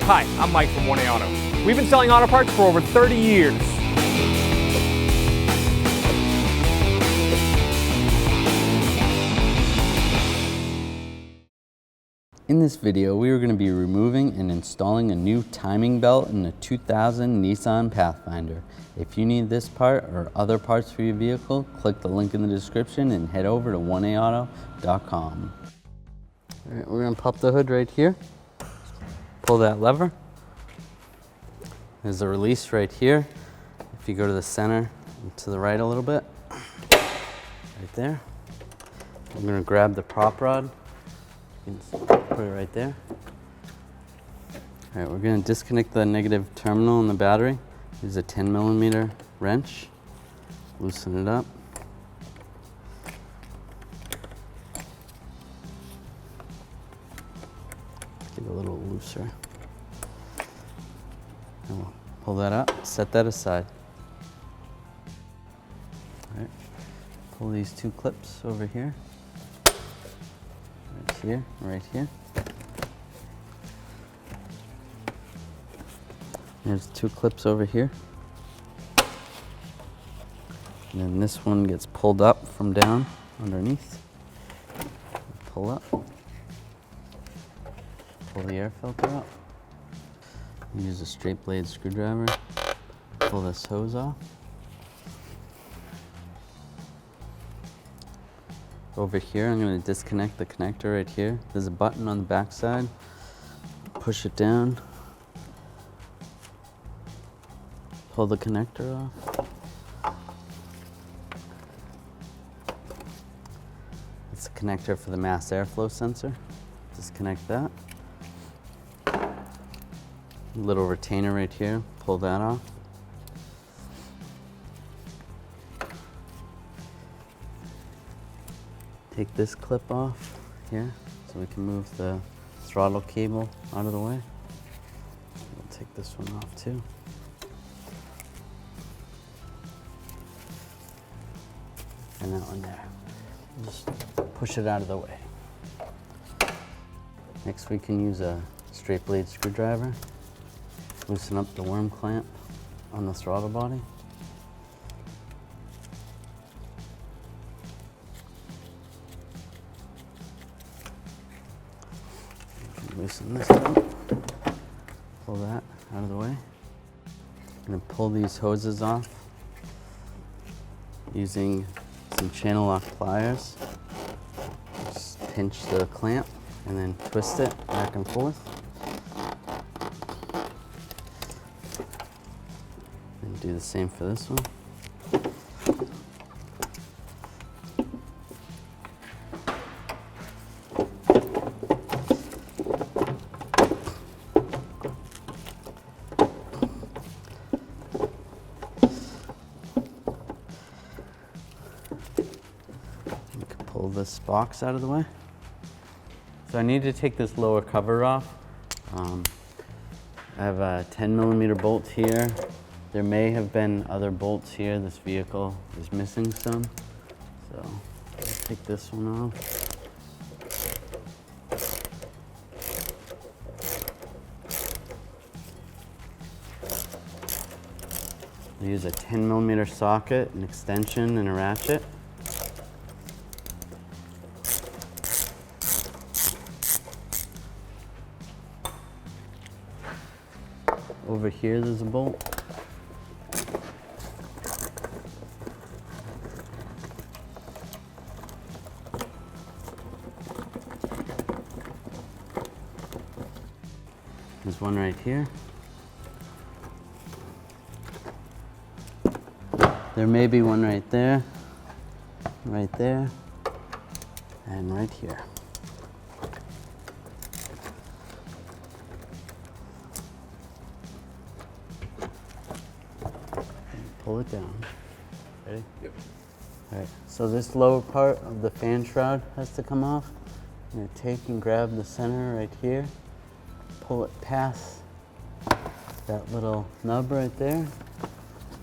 Hi, I'm Mike from 1A Auto. We've been selling auto parts for over 30 years. In this video, we are going to be removing and installing a new timing belt in the 2000 Nissan Pathfinder. If you need this part or other parts for your vehicle, click the link in the description and head over to 1aauto.com. All right, we're going to pop the hood right here. Pull that lever. There's a release right here. If you go to the center and to the right a little bit, right there. I'm going to grab the prop rod. You can put it right there. All right, we're going to disconnect the negative terminal in the battery. Use a 10mm wrench. Loosen it up. Get a little looser. And we'll pull that up, set that aside. All right, pull these two clips over here. Right here, right here. There's two clips over here. And then this one gets pulled up from down underneath. Pull up. Pull the air filter up. Use a straight blade screwdriver. Pull this hose off. Over here, I'm going to disconnect the connector right here. There's a button on the back side. Push it down. Pull the connector off. It's a connector for the mass airflow sensor. Disconnect that. Little retainer right here, pull that off. Take this clip off here so we can move the throttle cable out of the way. We'll take this one off too. And that one there. Just push it out of the way. Next we can use a straight blade screwdriver. Loosen up the worm clamp on the throttle body. Loosen this up. Pull that out of the way. I'm going to pull these hoses off using some channel lock pliers. Just pinch the clamp and then twist it back and forth. Do the same for this one. You can pull this box out of the way. So I need to take this lower cover off. I have a 10mm bolt here. There may have been other bolts here. This vehicle is missing some. So let's take this one off. I use a 10mm socket, an extension, and a ratchet. Over here there's a bolt. There's one right here. There may be one right there, and right here. Pull it down. Ready? Yep. All right, so this lower part of the fan shroud has to come off. I'm going to take and grab the center right here. Pull it past that little nub right there.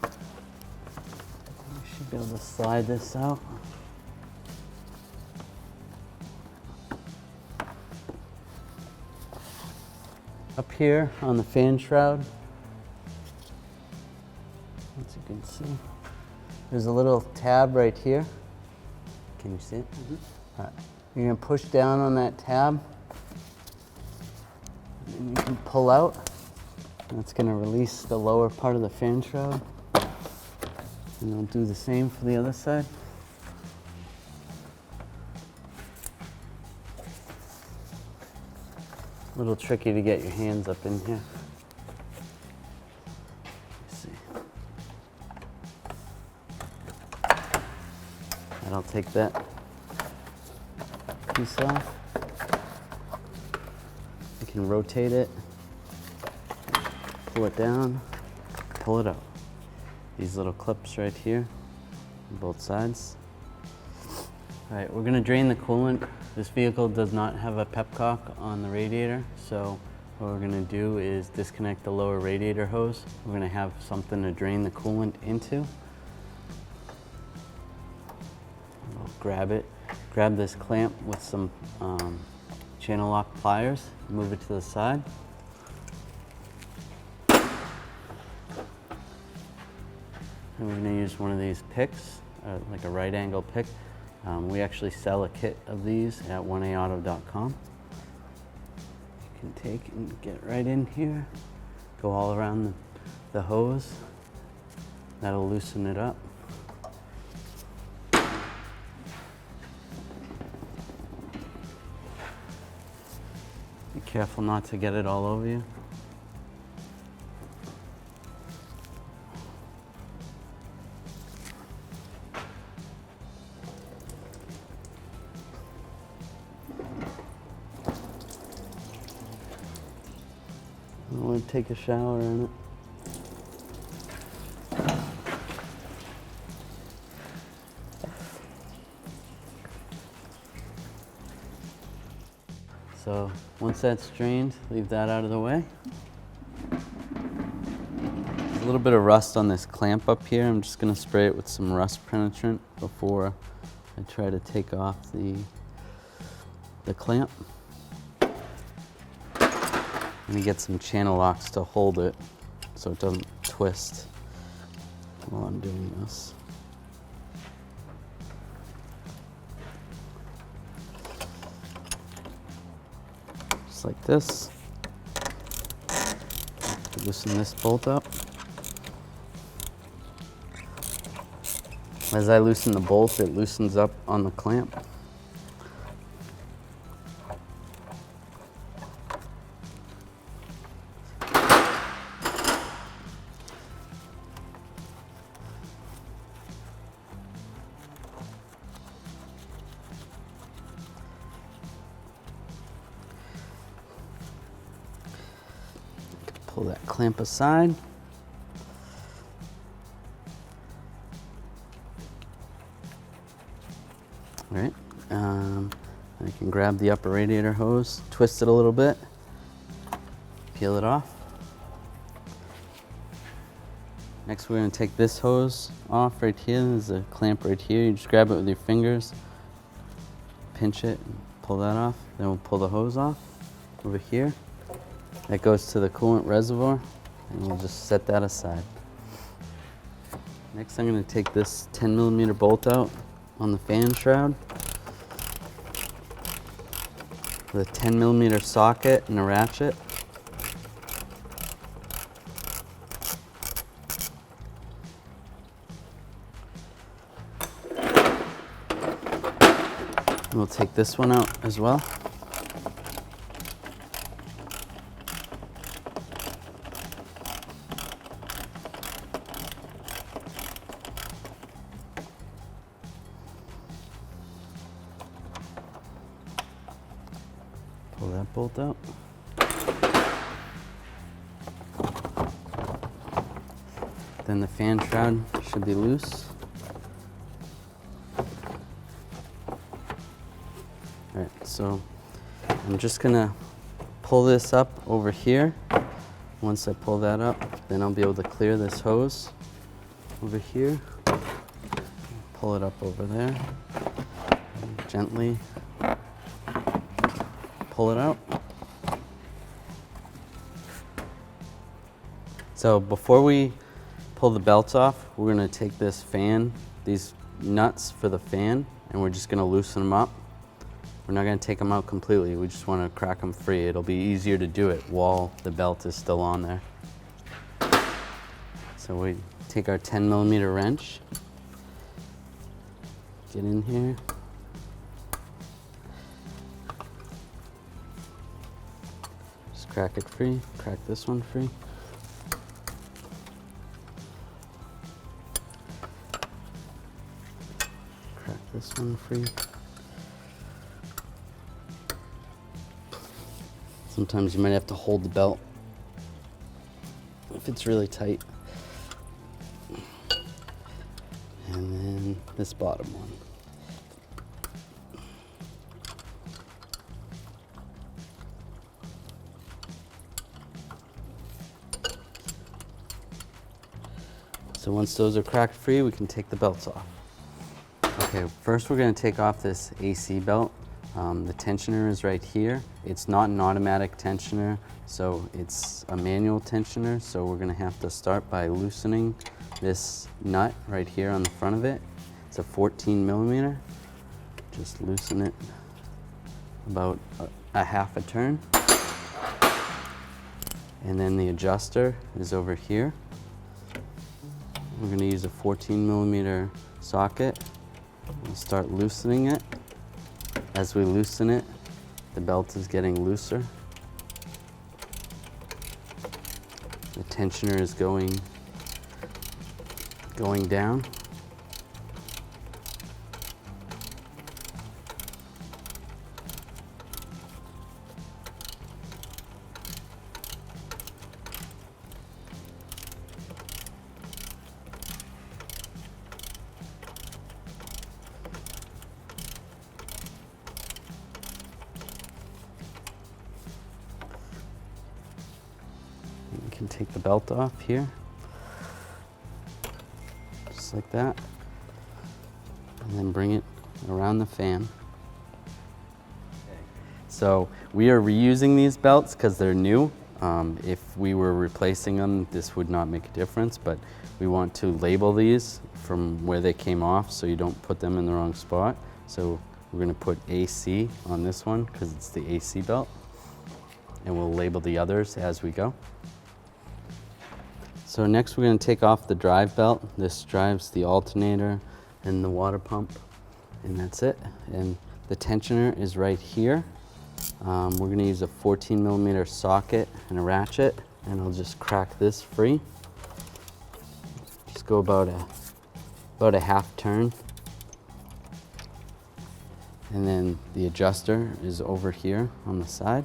We should be able to slide this out. Up here on the fan shroud, as you can see, there's a little tab right here. Can you see it? All right. You're going to push down on that tab, and you can pull out. That's going to release the lower part of the fan shroud. And I'll do the same for the other side. A little tricky to get your hands up in here. Let's see. And I'll take that piece off. You can rotate it, pull it down, pull it out. These little clips right here on both sides. All right, we're gonna drain the coolant. This vehicle does not have a pepcock on the radiator, so what we're gonna do is disconnect the lower radiator hose. We're gonna have something to drain the coolant into. We'll grab it. Grab this clamp with some channel lock pliers, move it to the side. And we're gonna use one of these picks, like a right angle pick. We actually sell a kit of these at 1aauto.com. You can take and get right in here, go all around the hose. That'll loosen it up. Be careful not to get it all over you. I want to take a shower in it. So once that's drained, leave that out of the way. There's a little bit of rust on this clamp up here. I'm just going to spray it with some rust penetrant before I try to take off the clamp. And you get some channel locks to hold it so it doesn't twist while I'm doing this. Just like this. Loosen this bolt up. As I loosen the bolt, it loosens up on the clamp. Pull that clamp aside. All right, I can grab the upper radiator hose, twist it a little bit, peel it off. Next we're going to take this hose off right here. There's a clamp right here. You just grab it with your fingers, pinch it, and pull that off. Then we'll pull the hose off over here. That goes to the coolant reservoir, and we'll just set that aside. Next, I'm going to take this 10mm bolt out on the fan shroud with a 10mm socket and a ratchet. And we'll take this one out as well. Pull that bolt out. Then the fan shroud should be loose. All right, so I'm just gonna pull this up over here. Once I pull that up, then I'll be able to clear this hose over here. Pull it up over there. Gently pull it out. So before we pull the belts off, we're gonna take this fan, these nuts for the fan, and we're just gonna loosen them up. We're not gonna take them out completely. We just wanna crack them free. It'll be easier to do it while the belt is still on there. So we take our 10mm wrench, get in here. Just crack it free, crack this one free. Crack this one free. Sometimes you might have to hold the belt if it's really tight. And then this bottom one. So once those are cracked free, we can take the belts off. Okay, first we're going to take off this AC belt. The tensioner is right here. It's not an automatic tensioner, so it's a manual tensioner. So we're going to have to start by loosening this nut right here on the front of it. It's a 14mm. Just loosen it about a half a turn. And then the adjuster is over here. We're going to use a 14mm socket and start loosening it. As we loosen it, the belt is getting looser. The tensioner is going down. We can take the belt off here, just like that, and then bring it around the fan. So we are reusing these belts because they're new. If we were replacing them, this would not make a difference, but we want to label these from where they came off so you don't put them in the wrong spot. So we're going to put AC on this one because it's the AC belt, and we'll label the others as we go. So next we're going to take off the drive belt. This drives the alternator and the water pump, and that's it. And the tensioner is right here. We're going to use a 14mm socket and a ratchet, and I'll just crack this free. Just go about a half turn. And then the adjuster is over here on the side.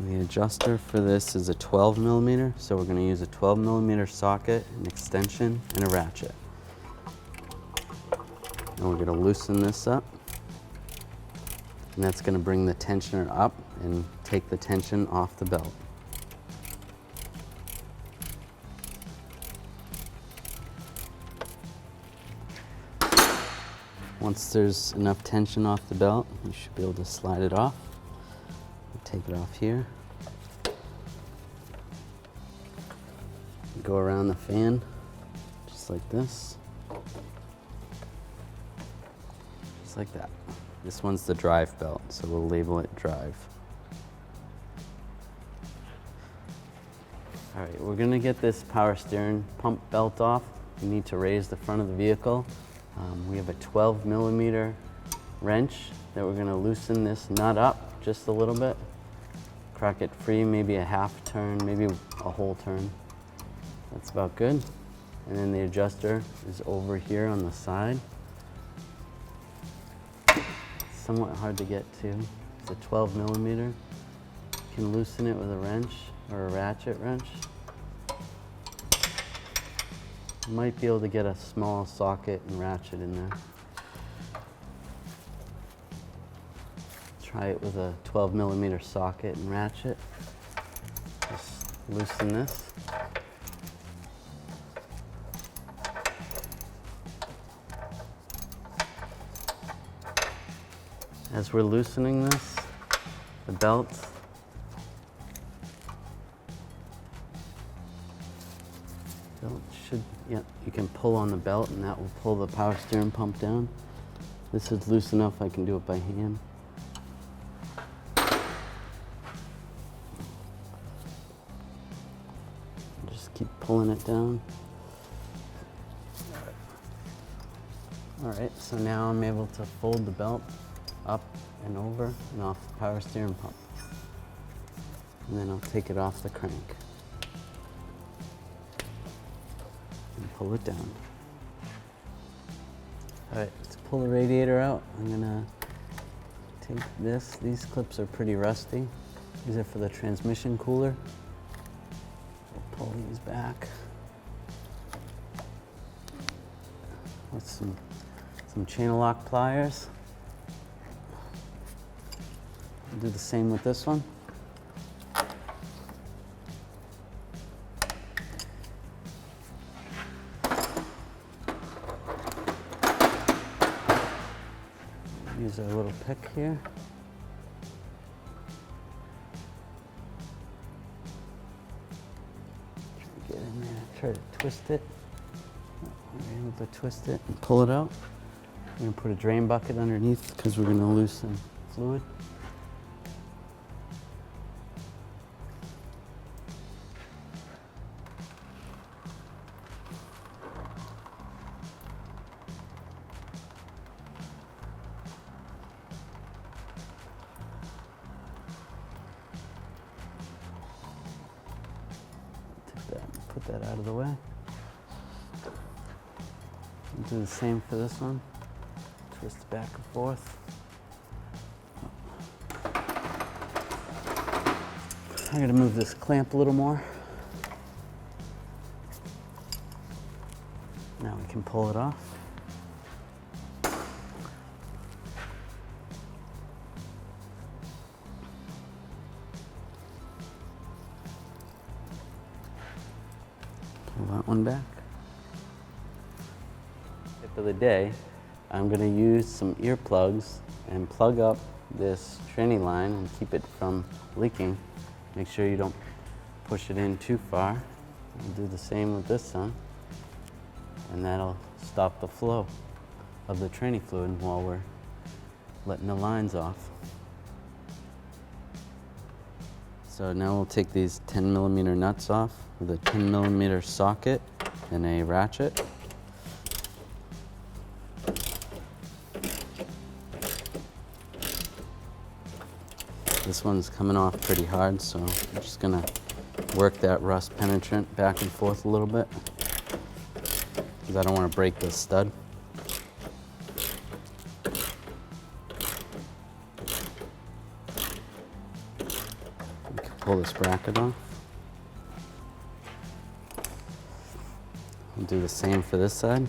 The adjuster for this is a 12mm, so we're going to use a 12mm socket, an extension, and a ratchet. And we're going to loosen this up, and that's going to bring the tensioner up and take the tension off the belt. Once there's enough tension off the belt, you should be able to slide it off. Take it off here. Go around the fan, just like this. Just like that. This one's the drive belt, so we'll label it drive. All right, we're gonna get this power steering pump belt off. We need to raise the front of the vehicle. We have a 12mm wrench that we're gonna loosen this nut up just a little bit. Crack it free, maybe a half turn, maybe a whole turn. That's about good. And then the adjuster is over here on the side. It's somewhat hard to get to. It's a 12mm. You can loosen it with a wrench or a ratchet wrench. You might be able to get a small socket and ratchet in there. Try it with a 12mm socket and ratchet. Just loosen this. As we're loosening this, the belt. Belt should, yeah, you can pull on the belt and that will pull the power steering pump down. This is loose enough I can do it by hand. Just keep pulling it down. All right, so now I'm able to fold the belt up and over and off the power steering pump. And then I'll take it off the crank and pull it down. All right, let's pull the radiator out. I'm gonna take this. These clips are pretty rusty. These are for the transmission cooler. We'll pull these back with some channel lock pliers. Do the same with this one. Use our little pick here. Try to get in there, try to twist it. We're able to twist it and pull it out. We're going to put a drain bucket underneath because we're going to lose some fluid. Take that and put that out of the way. We'll do the same for this one. Twist back and forth. I'm going to move this clamp a little more. Now we can pull it off. Pull that one back. Tip of the day. I'm going to use some earplugs and plug up this tranny line and keep it from leaking. Make sure you don't push it in too far. We'll do the same with this one, and that'll stop the flow of the tranny fluid while we're letting the lines off. So now we'll take these 10mm nuts off with a 10mm socket and a ratchet. This one's coming off pretty hard, so I'm just gonna work that rust penetrant back and forth a little bit because I don't want to break this stud. We can pull this bracket off. We'll do the same for this side.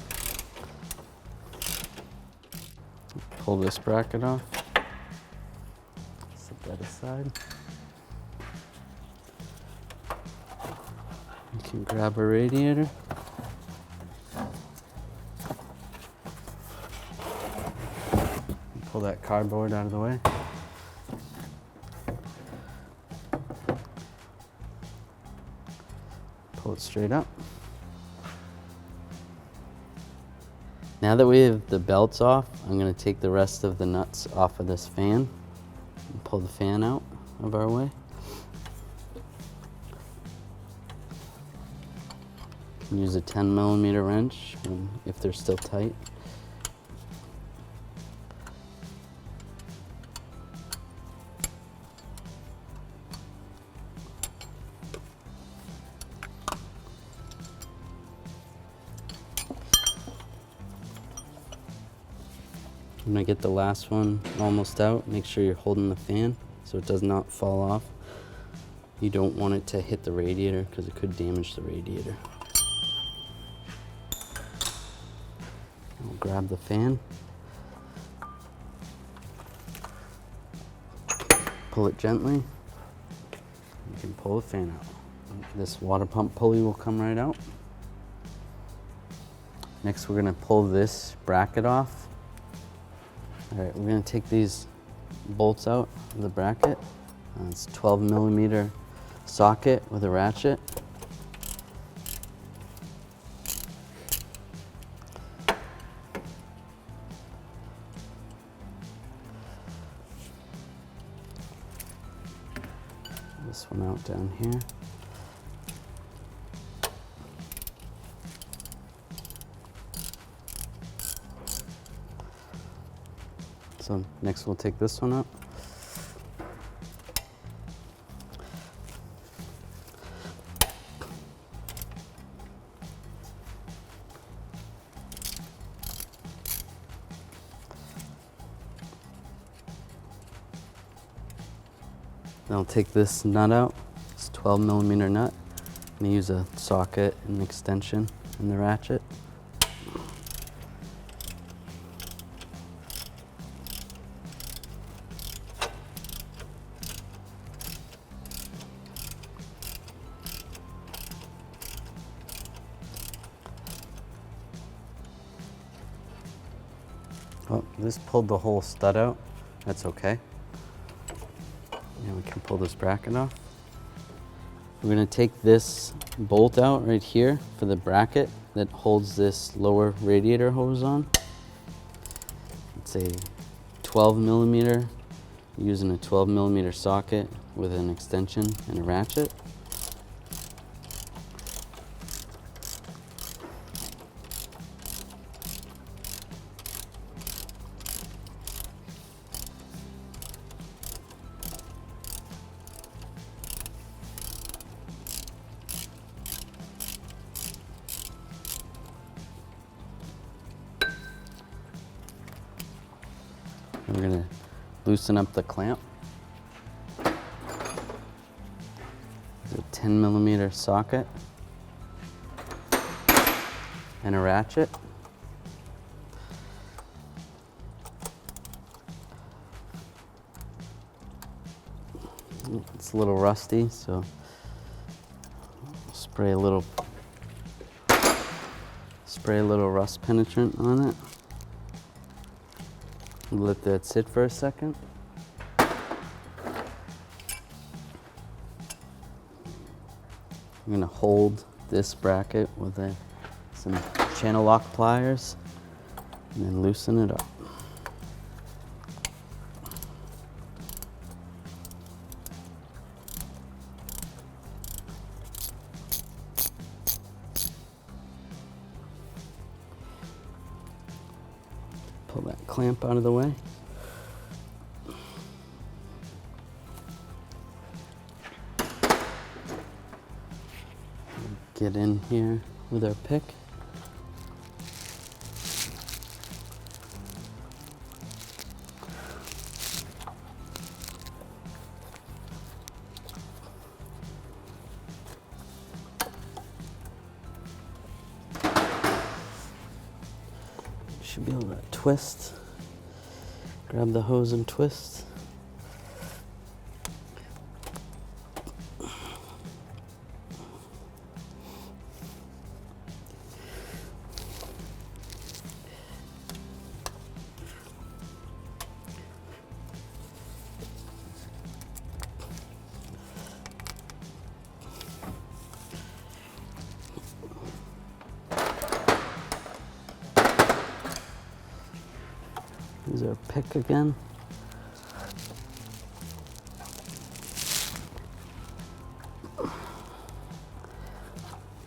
Pull this bracket off. That aside. You can grab a radiator. Pull that cardboard out of the way. Pull it straight up. Now that we have the belts off, I'm going to take the rest of the nuts off of this fan. Pull the fan out of our way. Use a 10mm wrench if they're still tight. When I get the last one almost out, make sure you're holding the fan so it does not fall off. You don't want it to hit the radiator because it could damage the radiator. I'll grab the fan, pull it gently. You can pull the fan out. This water pump pulley will come right out. Next, we're going to pull this bracket off. All right, we're going to take these bolts out of the bracket. It's 12mm socket with a ratchet. This one out down here. So next we'll take this one up. Then I'll take this nut out. It's a 12mm nut. I'm gonna use a socket and extension in the ratchet. Oh, this pulled the whole stud out. That's okay. And we can pull this bracket off. We're gonna take this bolt out right here for the bracket that holds this lower radiator hose on. It's a 12mm, using a 12mm socket with an extension and a ratchet. And we're gonna loosen up the clamp. It's a 10mm socket and a ratchet. It's a little rusty, so spray a little rust penetrant on it. Let that sit for a second. I'm gonna hold this bracket with some channel lock pliers and then loosen it up. Pull that clamp out of the way. Get in here with our pick. Should be able to twist. Grab the hose and twist. Use our pick again.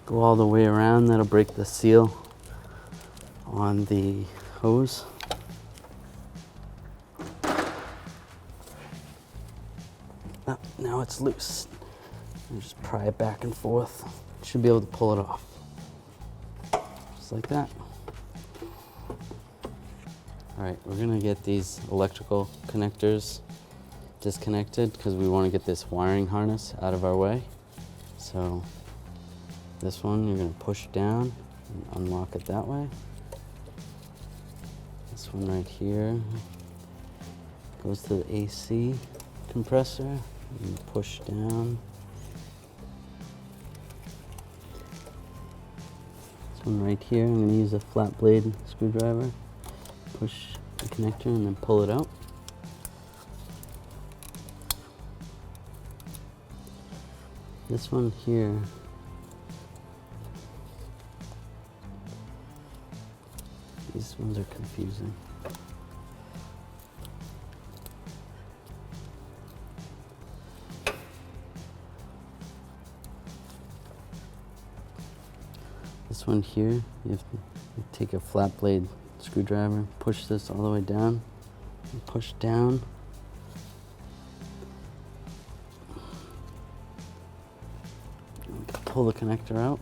Go all the way around, that'll break the seal on the hose. Oh, now it's loose. And just pry it back and forth. Should be able to pull it off. Just like that. All right, we're gonna get these electrical connectors disconnected because we want to get this wiring harness out of our way. So this one you're gonna push down and unlock it that way. This one right here goes to the AC compressor. And push down. This one right here, I'm gonna use a flat blade screwdriver. Push the connector and then pull it out. This one here, these ones are confusing. This one here, you have to take a flat blade screwdriver, push this all the way down, and push down. Pull the connector out.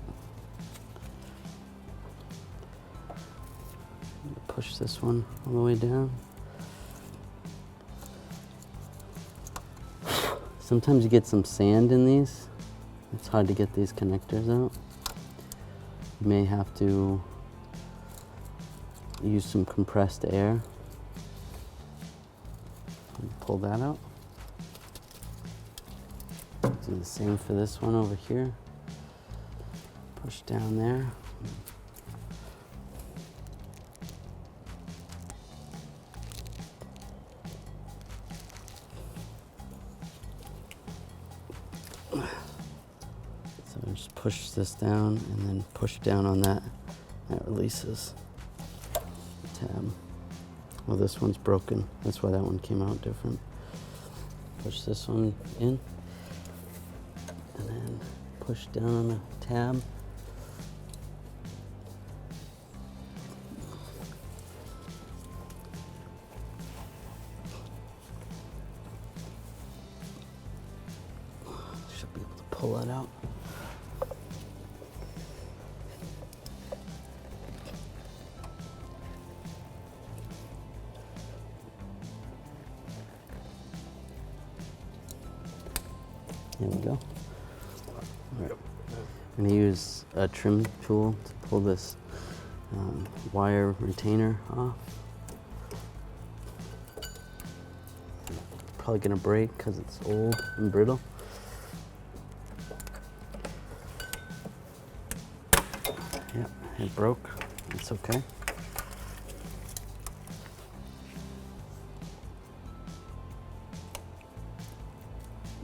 Push this one all the way down. Sometimes you get some sand in these. It's hard to get these connectors out. You may have to use some compressed air. Pull that out. Do the same for this one over here. Push down there. So just push this down and then push down on that. That releases the tab. Well, this one's broken. That's why that one came out different. Push this one in and then push down on the tab. Should be able to pull that out. There we go. All right. I'm going to use a trim tool to pull this wire retainer off. Probably going to break because it's old and brittle. Yep, it broke. It's okay.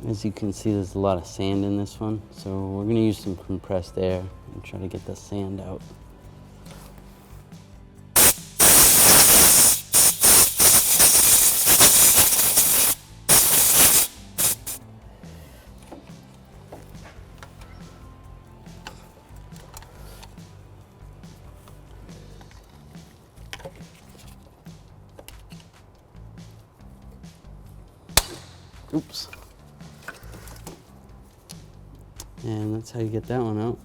As you can see, there's a lot of sand in this one, so we're going to use some compressed air and try to get the sand out. Oops. And that's how you get that one out.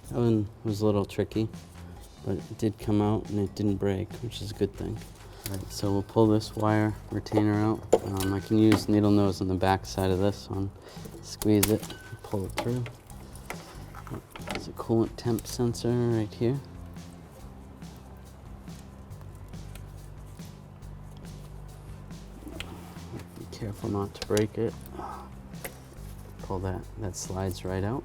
That one was a little tricky, but it did come out and it didn't break, which is a good thing. All right, so we'll pull this wire retainer out. I can use needle nose on the back side of this one. Squeeze it, pull it through. There's a coolant temp sensor right here. Be careful not to break it. Pull that, that slides right out.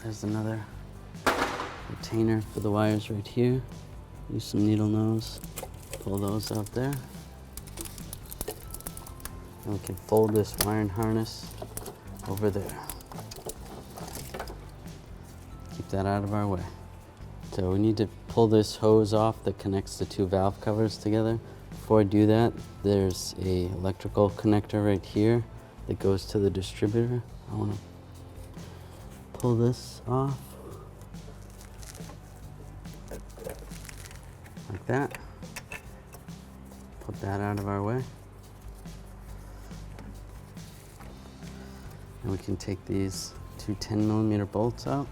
There's another retainer for the wires right here. Use some needle nose, pull those out there. And we can fold this wiring harness over there. Keep that out of our way. So we need to pull this hose off that connects the two valve covers together. Before I do that, there's a electrical connector right here that goes to the distributor. I want to pull this off like that. Put that out of our way. And we can take these two 10mm bolts out.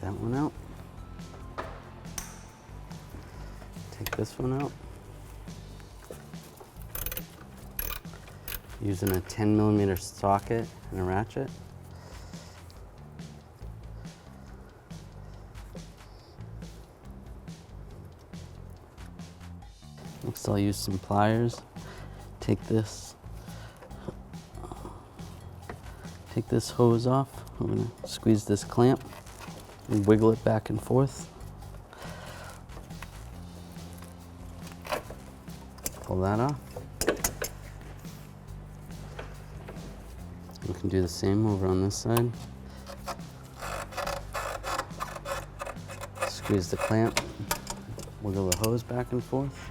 That one out. Take this one out. Using a 10mm socket and a ratchet. Next I'll use some pliers. Take this hose off. I'm gonna squeeze this clamp and wiggle it back and forth. Pull that off. We can do the same over on this side. Squeeze the clamp, wiggle the hose back and forth.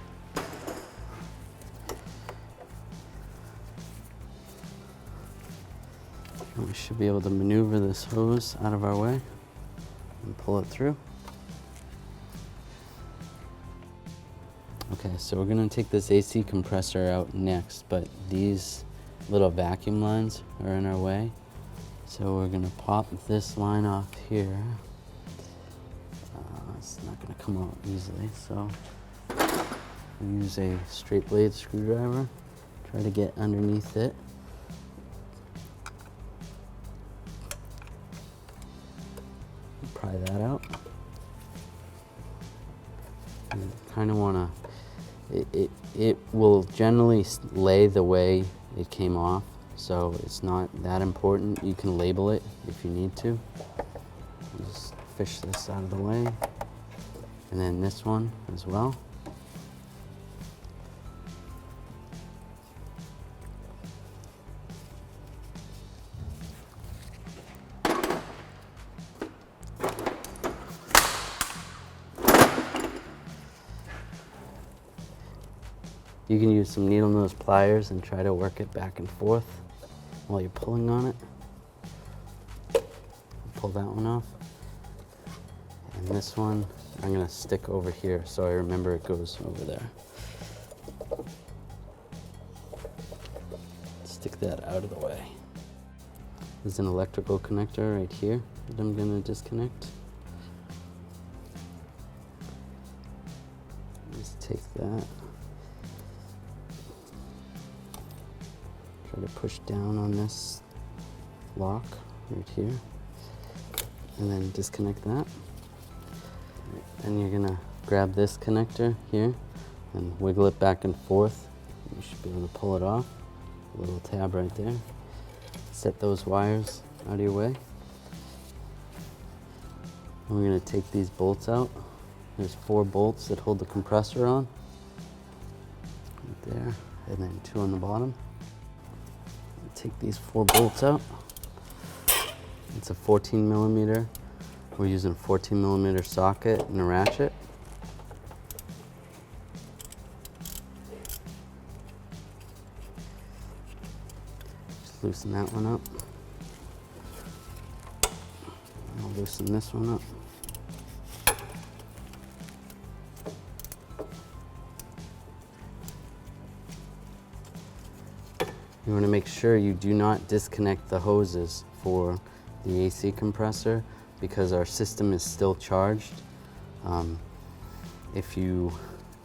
And we should be able to maneuver this hose out of our way and pull it through. Okay, so we're gonna take this AC compressor out next, but these little vacuum lines are in our way. So we're gonna pop this line off here. It's not gonna come out easily, so use a straight blade screwdriver. Try to get underneath it. Pry that out. You kind of wanna, it will generally lay the way it came off, so it's not that important. You can label it if you need to. Just fish this out of the way. And then this one as well. You can use some needle nose pliers and try to work it back and forth while you're pulling on it. Pull that one off. And this one, I'm gonna stick over here so I remember it goes over there. Stick that out of the way. There's an electrical connector right here that I'm gonna disconnect. Just take that. Try to push down on this lock right here. And then disconnect that. And you're gonna grab this connector here and wiggle it back and forth. You should be able to pull it off. A little tab right there. Set those wires out of your way. And we're gonna take these bolts out. There's 4 bolts that hold the compressor on. Right there, and then 2 on the bottom. Take these 4 bolts out. It's a 14 millimeter. We're using a 14 millimeter socket and a ratchet. Just loosen that one up. I'll loosen this one up. You want to make sure you do not disconnect the hoses for the AC compressor because our system is still charged. If you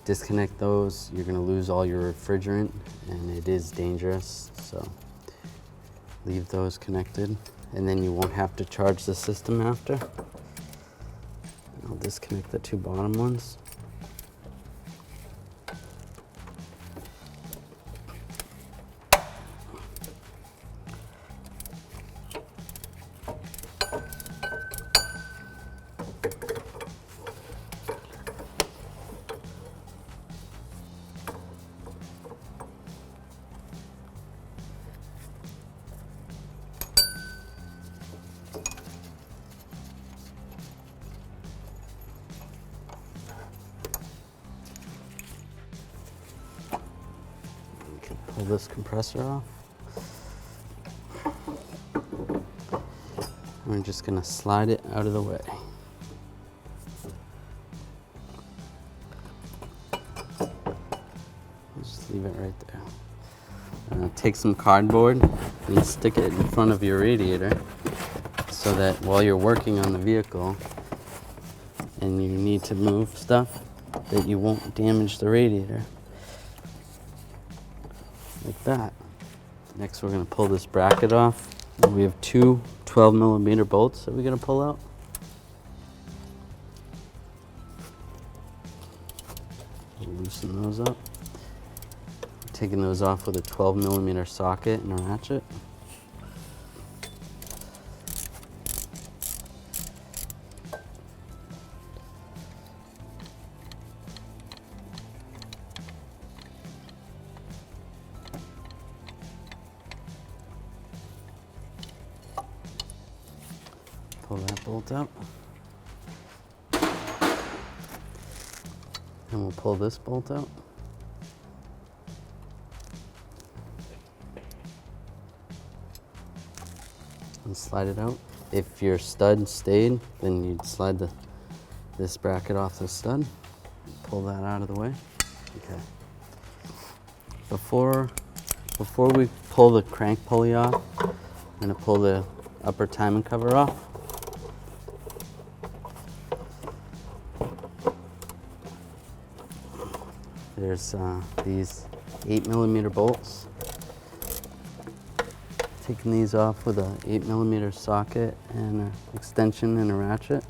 disconnect those, you're going to lose all your refrigerant and it is dangerous. So leave those connected and then you won't have to charge the system after. I'll disconnect the 2 bottom ones. Pull this compressor off. We're just going to slide it out of the way. Just leave it right there. Take some cardboard and stick it in front of your radiator so that while you're working on the vehicle and you need to move stuff, that you won't damage the radiator. Like that. Next we're going to pull this bracket off. We have 2 12 millimeter bolts that we're going to pull out. Loosen those up. taking those off with a 12mm socket and a ratchet. Pull that bolt out. And we'll pull this bolt out. And slide it out. If your stud stayed, then you'd slide this bracket off the stud. Pull that out of the way. Okay. Before we pull the crank pulley off, I'm gonna pull the upper timing cover off. There's these 8mm bolts. Taking these off with a 8mm socket and an extension and a ratchet.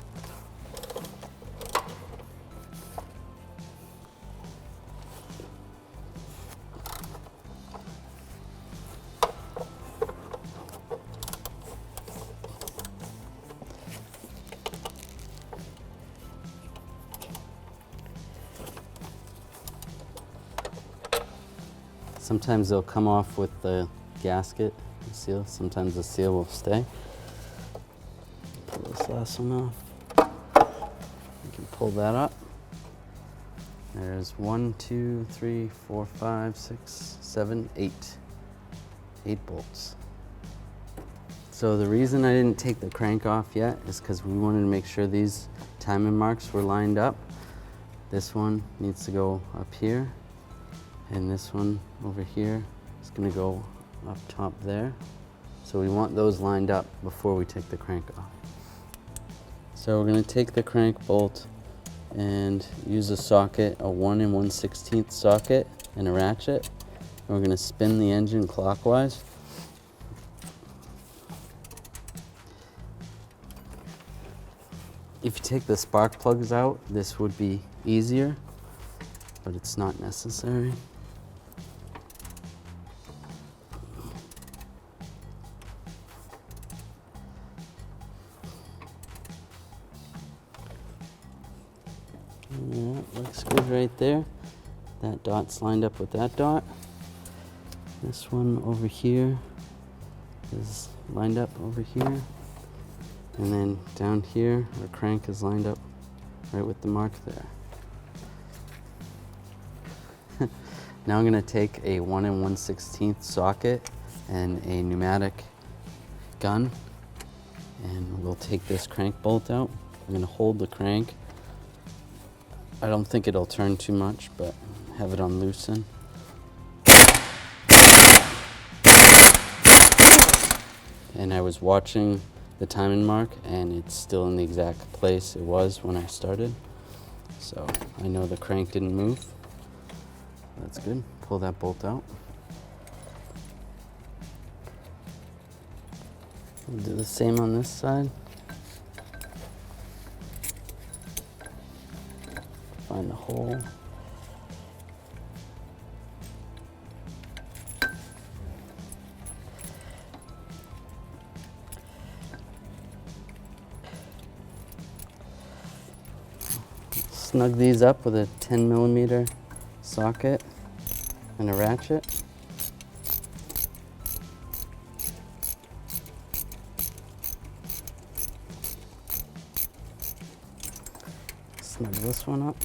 Sometimes they'll come off with the gasket seal. Sometimes the seal will stay. Pull this last one off. You can pull that up. There's 1, 2, 3, 4, 5, 6, 7, 8. 8 bolts. So the reason I didn't take the crank off yet is because we wanted to make sure these timing marks were lined up. This one needs to go up here, and this one over here is going to go up top there. So we want those lined up before we take the crank off. So we're going to take the crank bolt and use a socket, a 1 1/16 socket and a ratchet. And we're going to spin the engine clockwise. If you take the spark plugs out, this would be easier, but it's not necessary. Yeah, looks good right there. That dot's lined up with that dot. This one over here is lined up over here. And then down here, our crank is lined up right with the mark there. Now I'm going to take a 1 1/16 socket and a pneumatic gun, and we'll take this crank bolt out. I'm going to hold the crank. I don't think it'll turn too much, but have it on loosen. And I was watching the timing mark, and it's still in the exact place it was when I started. So I know the crank didn't move. That's good. Pull that bolt out. We'll do the same on this side. Find the hole. Snug these up with a 10mm socket and a ratchet. Snug this one up.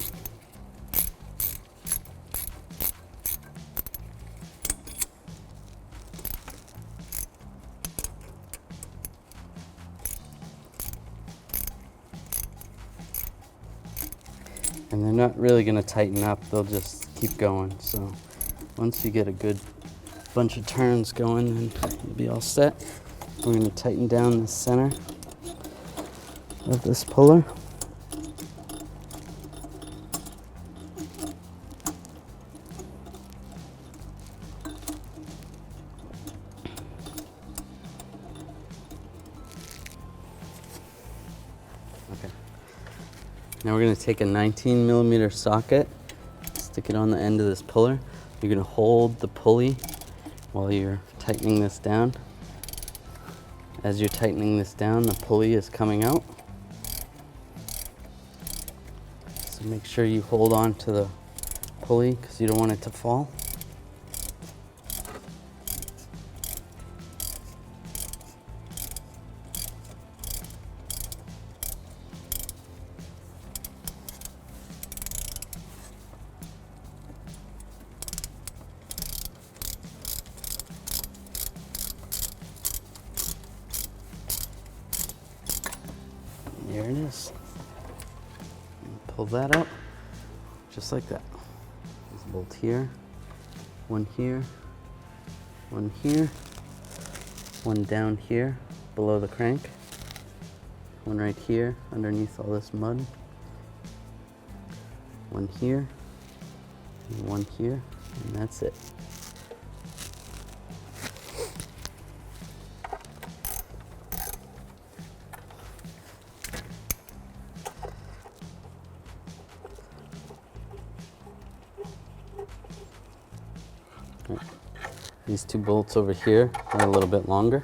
And they're not really going to tighten up, they'll just keep going. So once you get a good bunch of turns going, then you'll be all set. We're going to tighten down the center of this puller. Okay. Now we're going to take a 19mm socket, stick it on the end of this puller. You're gonna hold the pulley while you're tightening this down. As you're tightening this down, the pulley is coming out. So make sure you hold on to the pulley because you don't want it to fall. There it is. Pull that out, just like that. There's a bolt here, one here, one here, one down here below the crank, one right here underneath all this mud, one here, and one here, and that's it. These two bolts over here are a little bit longer.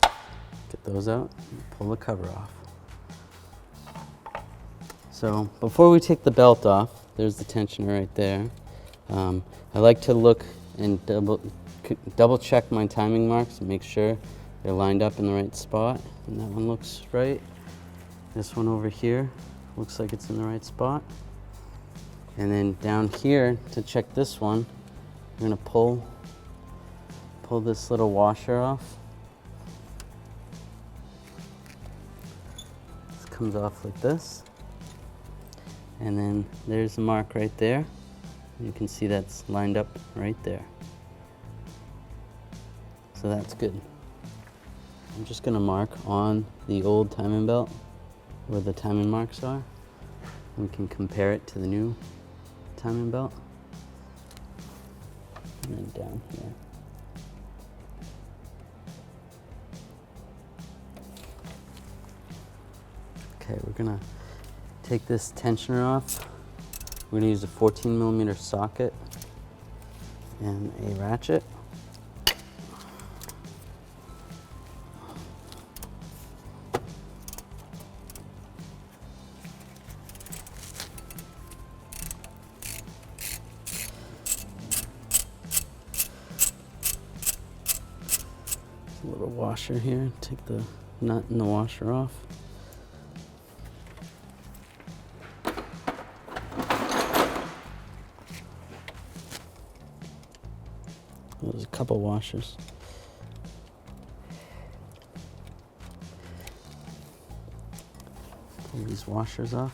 Get those out and pull the cover off. So before we take the belt off, there's the tensioner right there. I like to look and double check my timing marks and make sure they're lined up in the right spot. And that one looks right. This one over here looks like it's in the right spot. And then down here to check this one, I'm gonna pull this little washer off. This comes off like this. And then there's a mark right there. You can see that's lined up right there. So that's good. I'm just gonna mark on the old timing belt where the timing marks are. We can compare it to the new timing belt. And then down here. Okay, we're gonna take this tensioner off. We're gonna use a 14mm socket and a ratchet. A little washer here, take the nut and the washer off. There's a couple washers. Pull these washers off.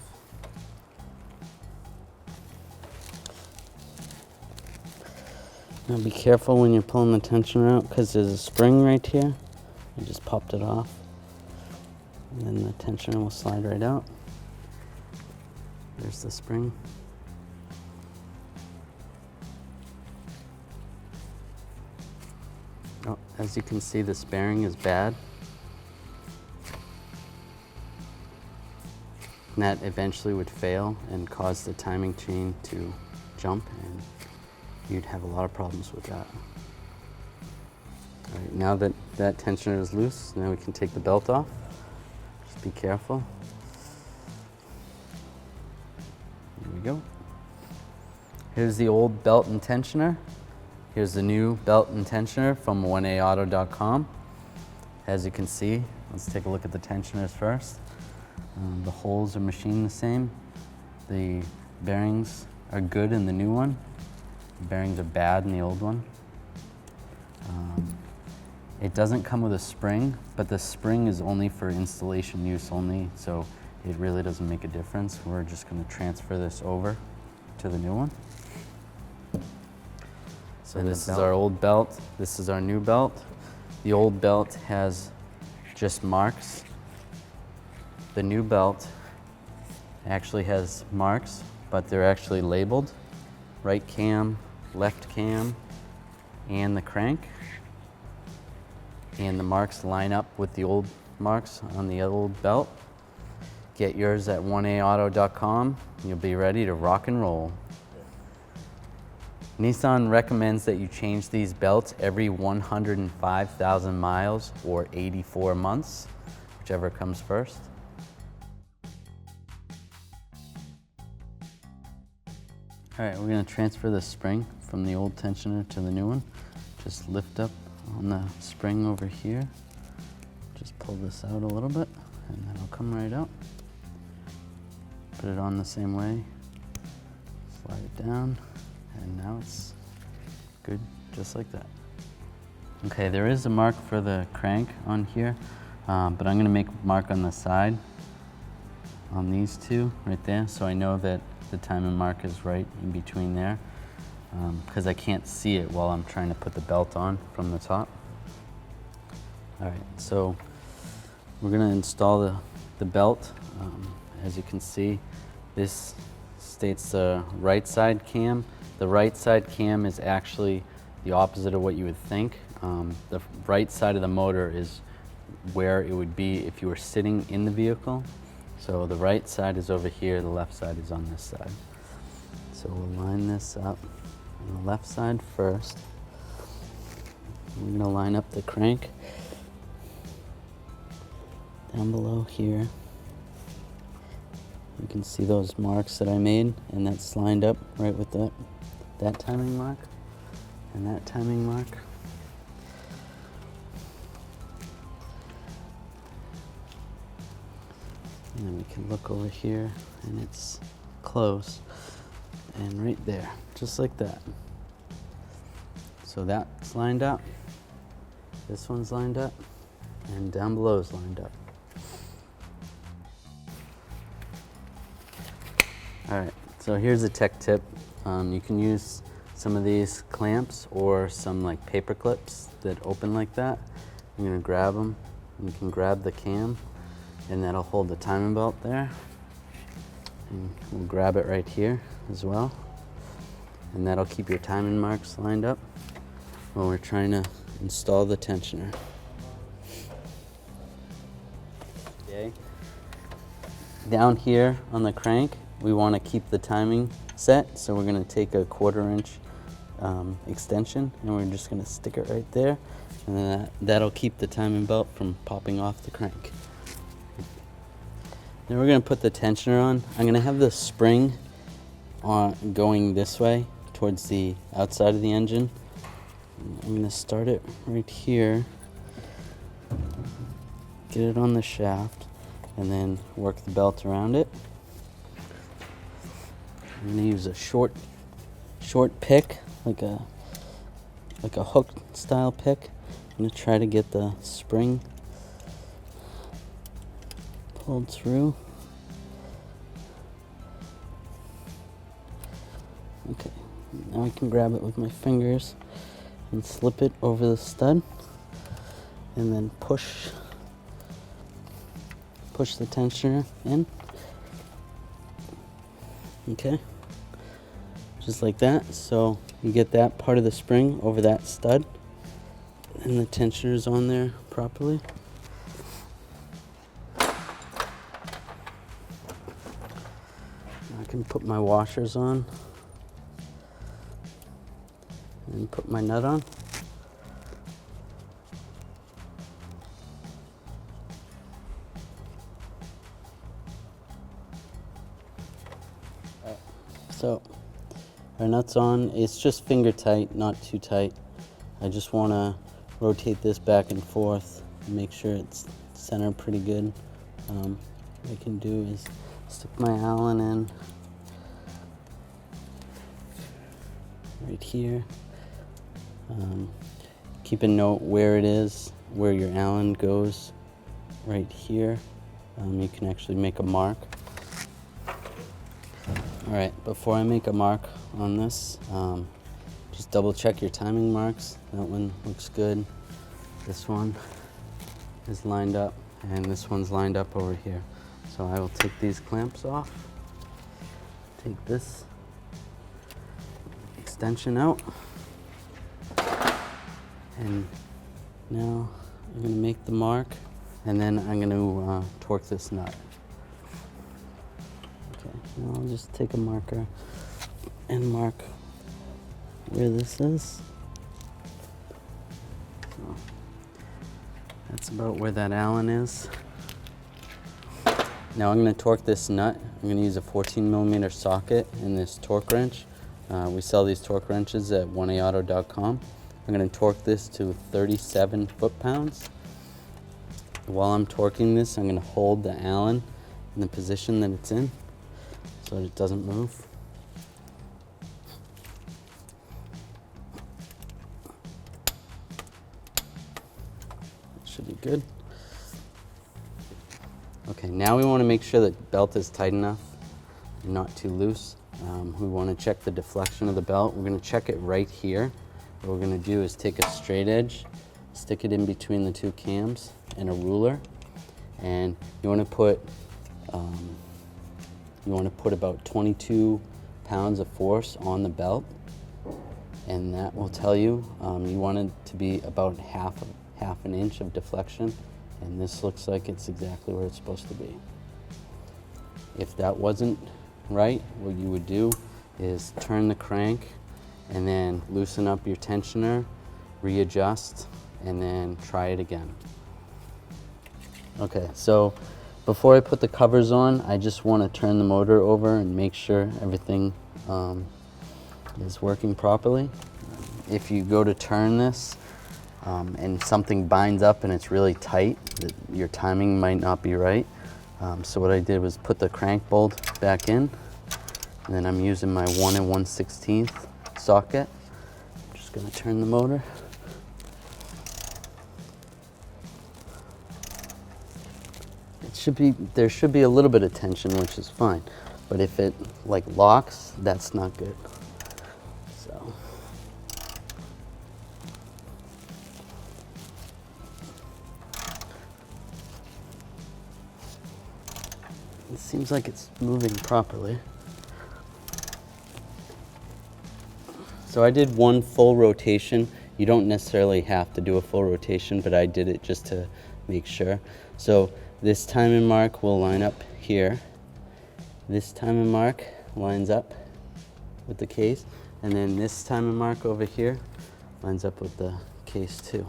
Now be careful when you're pulling the tensioner out because there's a spring right here. I just popped it off. And then the tensioner will slide right out. There's the spring. Oh, as you can see, this bearing is bad. And that eventually would fail and cause the timing chain to jump, and you'd have a lot of problems with that. All right, now that that tensioner is loose, now we can take the belt off. Just be careful. There we go. Here's the old belt and tensioner. Here's the new belt and tensioner from 1aauto.com. As you can see, let's take a look at the tensioners first. The holes are machined the same. The bearings are good in the new one. The bearings are bad in the old one. It doesn't come with a spring, but the spring is only for installation use only, so it really doesn't make a difference. We're just going to transfer this over to the new one. So this is our old belt. This is our new belt. The old belt has just marks. The new belt actually has marks, but they're actually labeled. Right cam, left cam, and the crank. And the marks line up with the old marks on the old belt. Get yours at 1aauto.com. You'll be ready to rock and roll. Nissan recommends that you change these belts every 105,000 miles or 84 months, whichever comes first. All right, we're gonna transfer the spring from the old tensioner to the new one. Just lift up on the spring over here. Just pull this out a little bit and then it'll come right out. Put it on the same way, slide it down, and now it's good, just like that. Okay, there is a mark for the crank on here, but I'm gonna make a mark on the side on these two right there, so I know that the timing mark is right in between there, because I can't see it while I'm trying to put the belt on from the top. All right, so we're gonna install the belt. As you can see, this states the right side cam. The right side cam is actually the opposite of what you would think. The right side of the motor is where it would be if you were sitting in the vehicle. So the right side is over here, the left side is on this side. So we'll line this up on the left side first. We're gonna line up the crank down below here. You can see those marks that I made, and that's lined up right with that timing mark and that timing mark. And then we can look over here and it's close and right there, just like that. So that's lined up, this one's lined up, and down below is lined up. All right, so here's a tech tip. You can use some of these clamps or some like paper clips that open like that. I'm gonna grab them. You can grab the cam and that'll hold the timing belt there. And we'll grab it right here as well. And that'll keep your timing marks lined up while we're trying to install the tensioner. Okay. Down here on the crank, we want to keep the timing set, so we're going to take a 1/4 inch extension and we're just going to stick it right there, and then that'll keep the timing belt from popping off the crank. Then we're going to put the tensioner on. I'm going to have the spring going this way towards the outside of the engine. I'm going to start it right here, get it on the shaft, and then work the belt around it. I'm going to use a short pick, like a hook style pick. I'm going to try to get the spring pulled through. Okay, now I can grab it with my fingers and slip it over the stud and then push the tensioner in. Okay, just like that. So you get that part of the spring over that stud and the tensioner is on there properly. I can put my washers on and put my nut on. So our nut's on. It's just finger tight, not too tight. I just want to rotate this back and forth and make sure it's centered pretty good. What I can do is stick my Allen in right here. Keep a note where it is, where your Allen goes right here. You can actually make a mark. All right, before I make a mark on this, just double check your timing marks. That one looks good. This one is lined up, and this one's lined up over here. So I will take these clamps off, take this extension out, and now I'm gonna make the mark, and then I'm gonna torque this nut. Okay, now I'll just take a marker and mark where this is. So that's about where that Allen is. Now I'm going to torque this nut. I'm going to use a 14mm socket in this torque wrench. We sell these torque wrenches at 1aauto.com. I'm going to torque this to 37 foot-pounds. While I'm torquing this, I'm going to hold the Allen in the position that it's in so that it doesn't move. That should be good. Okay, now we want to make sure that the belt is tight enough and not too loose. We want to check the deflection of the belt. We're going to check it right here. What we're going to do is take a straight edge, stick it in between the two cams, and a ruler, and you want to put about 22 pounds of force on the belt, and that will tell you you want it to be about half an inch of deflection, and this looks like it's exactly where it's supposed to be. If that wasn't right, what you would do is turn the crank and then loosen up your tensioner, readjust, and then try it again. Okay, so before I put the covers on, I just want to turn the motor over and make sure everything is working properly. If you go to turn this and something binds up and it's really tight, your timing might not be right. So what I did was put the crank bolt back in, and then I'm using my 1 1/16 socket. I'm just going to turn the motor. There should be a little bit of tension, which is fine, but if it like locks, that's not good. So it seems like it's moving properly. So I did one full rotation. You don't necessarily have to do a full rotation, but I did it just to make sure. So this timing mark will line up here. This timing mark lines up with the case, and then this timing mark over here lines up with the case too.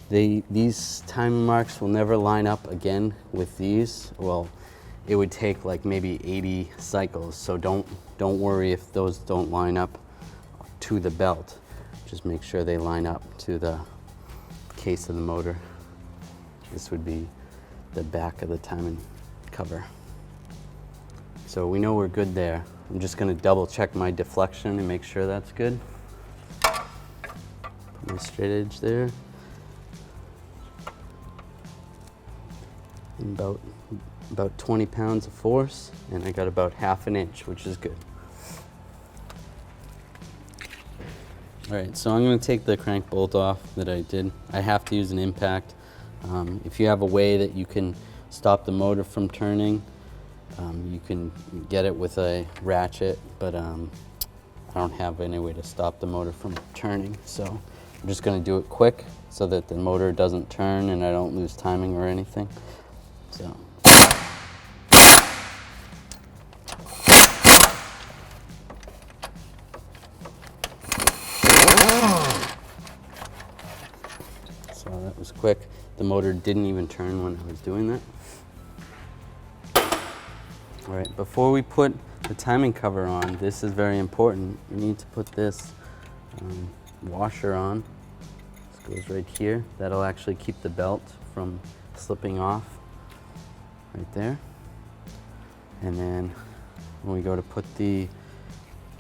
These timing marks will never line up again with these. Well, it would take like maybe 80 cycles, so don't worry if those don't line up to the belt. Just make sure they line up to the case of the motor. This would be the back of the timing cover. So we know we're good there. I'm just going to double check my deflection and make sure that's good. Put my straight edge there. And about 20 pounds of force, and I got about half an inch, which is good. All right, so I'm going to take the crank bolt off that I did. I have to use an impact. If you have a way that you can stop the motor from turning, you can get it with a ratchet, but I don't have any way to stop the motor from turning, so I'm just going to do it quick so that the motor doesn't turn and I don't lose timing or anything. So. So that was quick. The motor didn't even turn when I was doing that. All right, before we put the timing cover on, this is very important. You need to put this washer on. This goes right here. That'll actually keep the belt from slipping off right there. And then when we go to put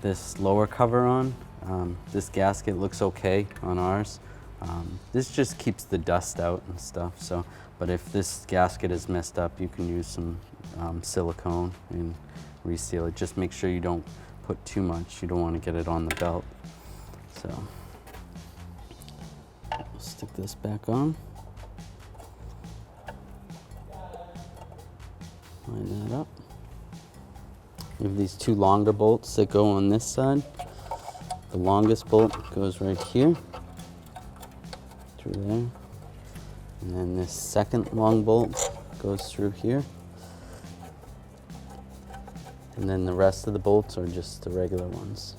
this lower cover on, this gasket looks okay on ours. This just keeps the dust out and stuff. So, but if this gasket is messed up, you can use some silicone and reseal it. Just make sure you don't put too much. You don't want to get it on the belt. So, we'll stick this back on. Line that up. We have these two longer bolts that go on this side. The longest bolt goes right here, through there. And then this second long bolt goes through here. And then the rest of the bolts are just the regular ones.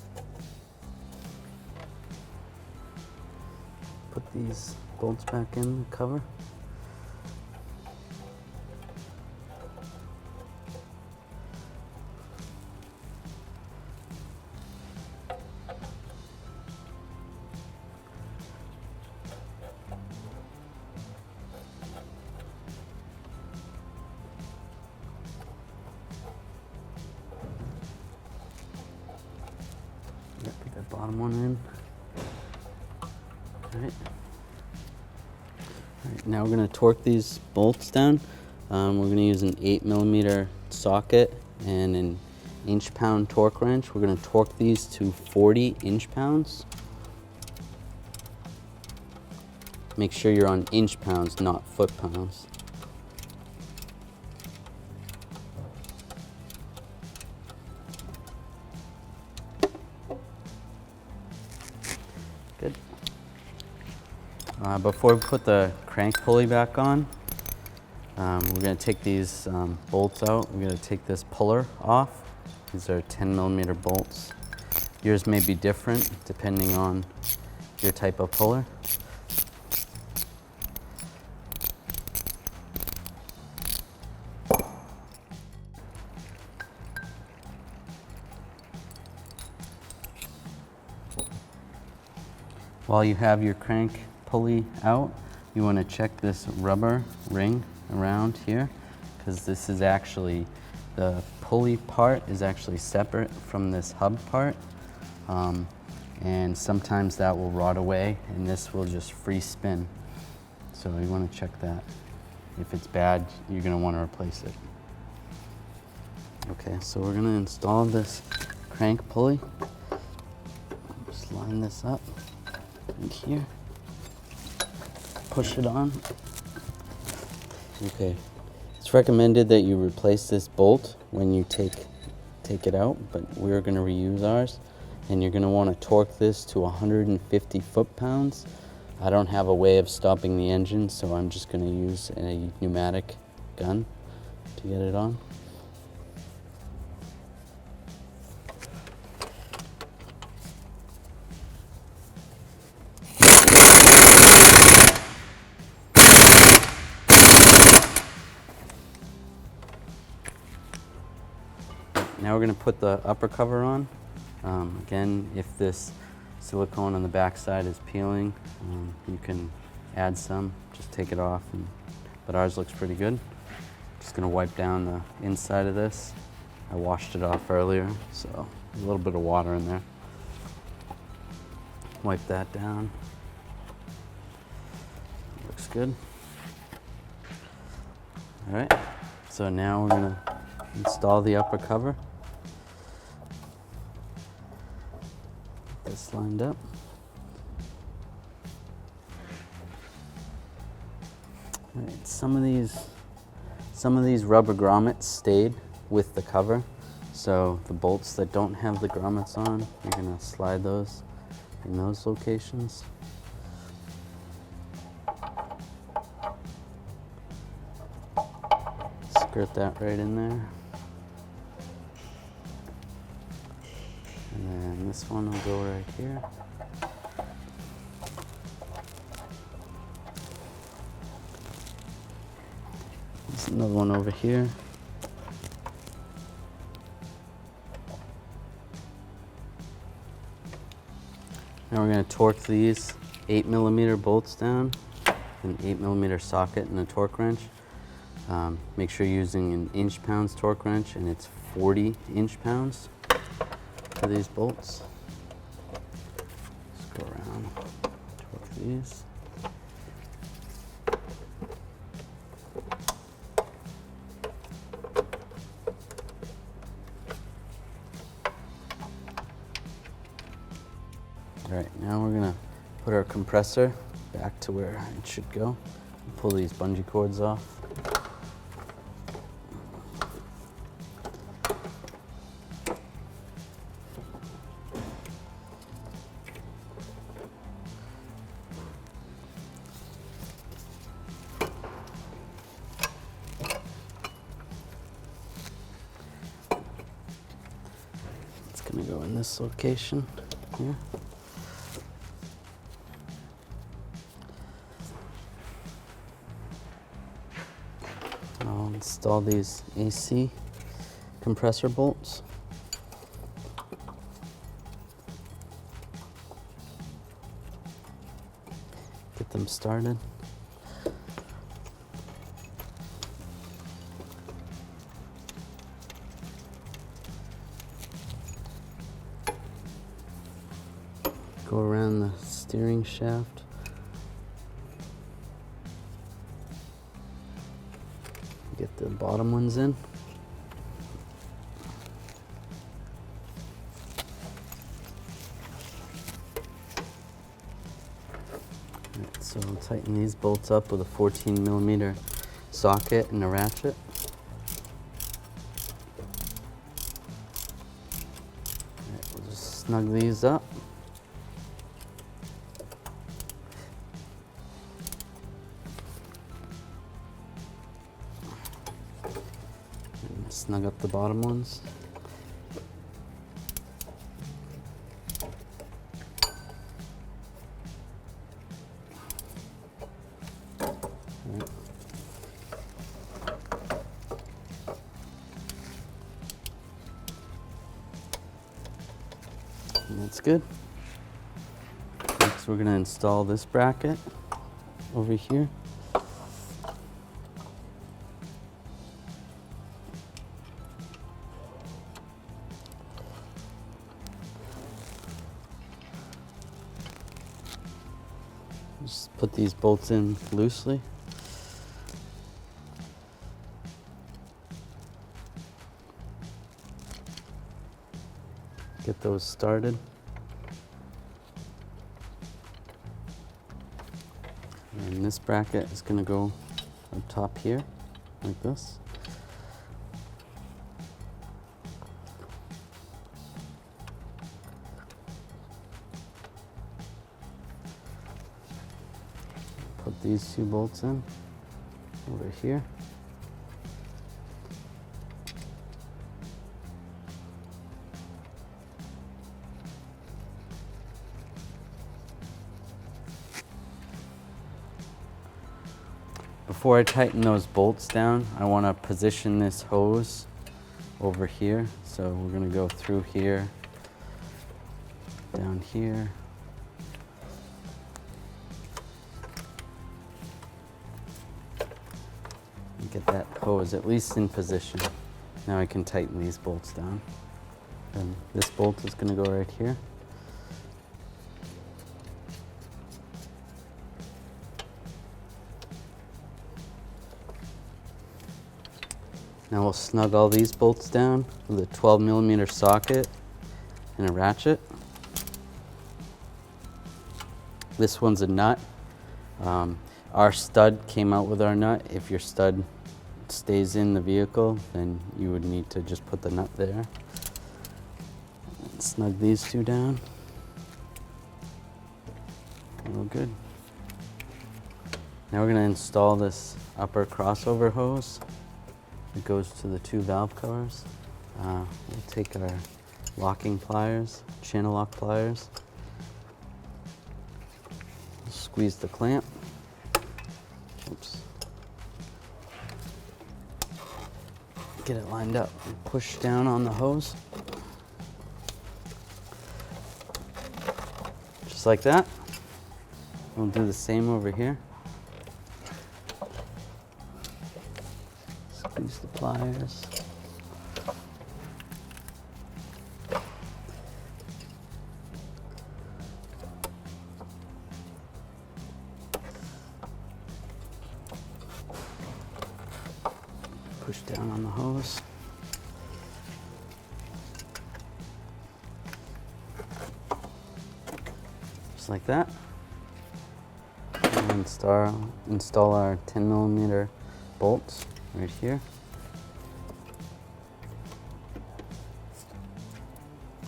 these bolts back in the cover. Put that bottom one in. All right. Now we're going to torque these bolts down. We're going to use an 8mm socket and an inch-pound torque wrench. We're going to torque these to 40 inch-pounds. Make sure you're on inch-pounds, not foot-pounds. Good. Before we put the crank pulley back on, we're going to take these bolts out. We're going to take this puller off. These are 10mm bolts. Yours may be different depending on your type of puller. While you have your crank pulley out, you want to check this rubber ring around here, because this is actually, the pulley part is actually separate from this hub part, and sometimes that will rot away and this will just free spin. So you want to check that. If it's bad, you're going to want to replace it. Okay, so we're going to install this crank pulley. Just line this up in here. Push it on. Okay. It's recommended that you replace this bolt when you take it out, but we're going to reuse ours. And you're going to want to torque this to 150 foot-pounds. I don't have a way of stopping the engine, so I'm just going to use a pneumatic gun to get it on. Now we're going to put the upper cover on. Again, if this silicone on the back side is peeling, you can add some, just take it off, but ours looks pretty good. Just going to wipe down the inside of this. I washed it off earlier, so a little bit of water in there. Wipe that down. Looks good. All right, so now we're going to install the upper cover. This lined up. All right, some of these rubber grommets stayed with the cover, so the bolts that don't have the grommets on, you're gonna slide those in those locations. Skirt that right in there. And then this one will go right here. There's another one over here. Now we're going to torque these 8mm bolts down, an 8mm socket and a torque wrench. Make sure you're using an inch-pounds torque wrench, and it's 40 inch-pounds for these bolts. Just go around, torque these. All right, now we're gonna put our compressor back to where it should go. Pull these bungee cords off. It's gonna go in this location here. I'll install these AC compressor bolts. Get them started. Go around the steering shaft. Get the bottom ones in. Alright, so I'll tighten these bolts up with a 14mm socket and a ratchet. Alright, we'll just snug these up. Snug up the bottom ones. Right. And that's good. Next we're going to install this bracket over here. Just put these bolts in loosely. Get those started. And this bracket is going to go up top here, like this. Put these two bolts in over here. Before I tighten those bolts down, I want to position this hose over here. So we're going to go through here, down here. Get that hose at least in position. Now I can tighten these bolts down. And this bolt is going to go right here. Now we'll snug all these bolts down with a 12mm socket and a ratchet. This one's a nut. Our stud came out with our nut. If your stud stays in the vehicle, then you would need to just put the nut there. Snug these two down. Real good. Now we're going to install this upper crossover hose. It goes to the two valve covers. We'll take our locking pliers, channel lock pliers. Squeeze the clamp. Oops. Get it lined up and push down on the hose. Just like that. We'll do the same over here. Squeeze the pliers. Push down on the hose. Just like that. And install our 10mm bolts right here.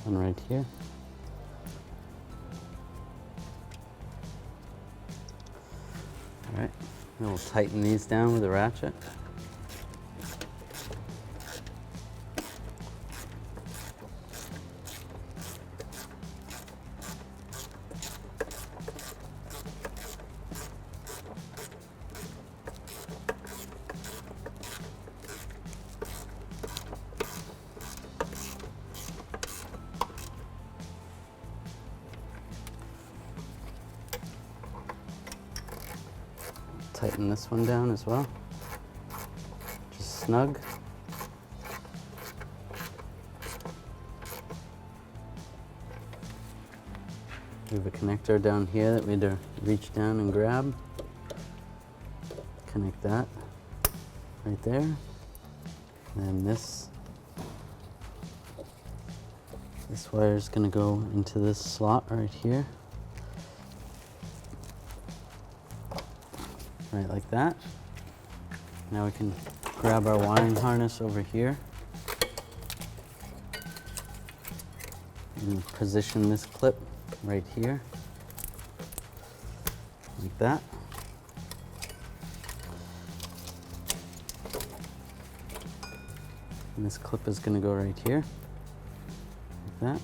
And right here. All right, then we'll tighten these down with a ratchet. tighten this one down as well. Just snug. We have a connector down here that we had to reach down and grab. Connect that right there. And then this wire is going to go into this slot right here. Right like that. Now we can grab our wiring harness over here and position this clip right here, like that. And this clip is going to go right here, like that.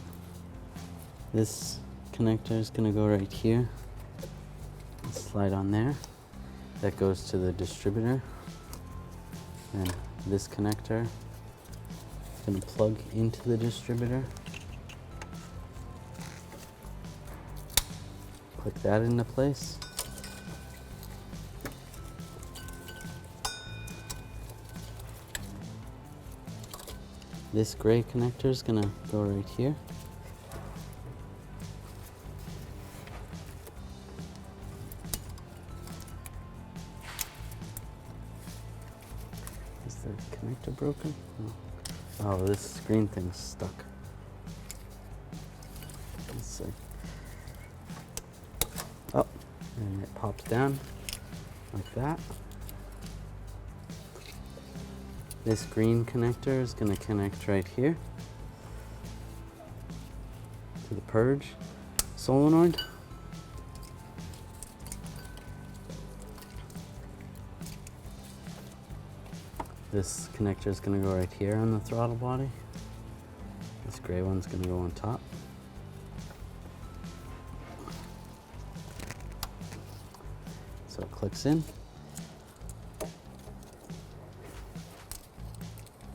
This connector is going to go right here, and slide on there. That goes to the distributor. And this connector is going to plug into the distributor. Click that into place. This gray connector is going to go right here. Is the connector broken? No. Oh, this green thing's stuck. Let's see. Oh, and it pops down like that. This green connector is going to connect right here to the purge solenoid. This connector is going to go right here on the throttle body. This gray one's going to go on top. So it clicks in.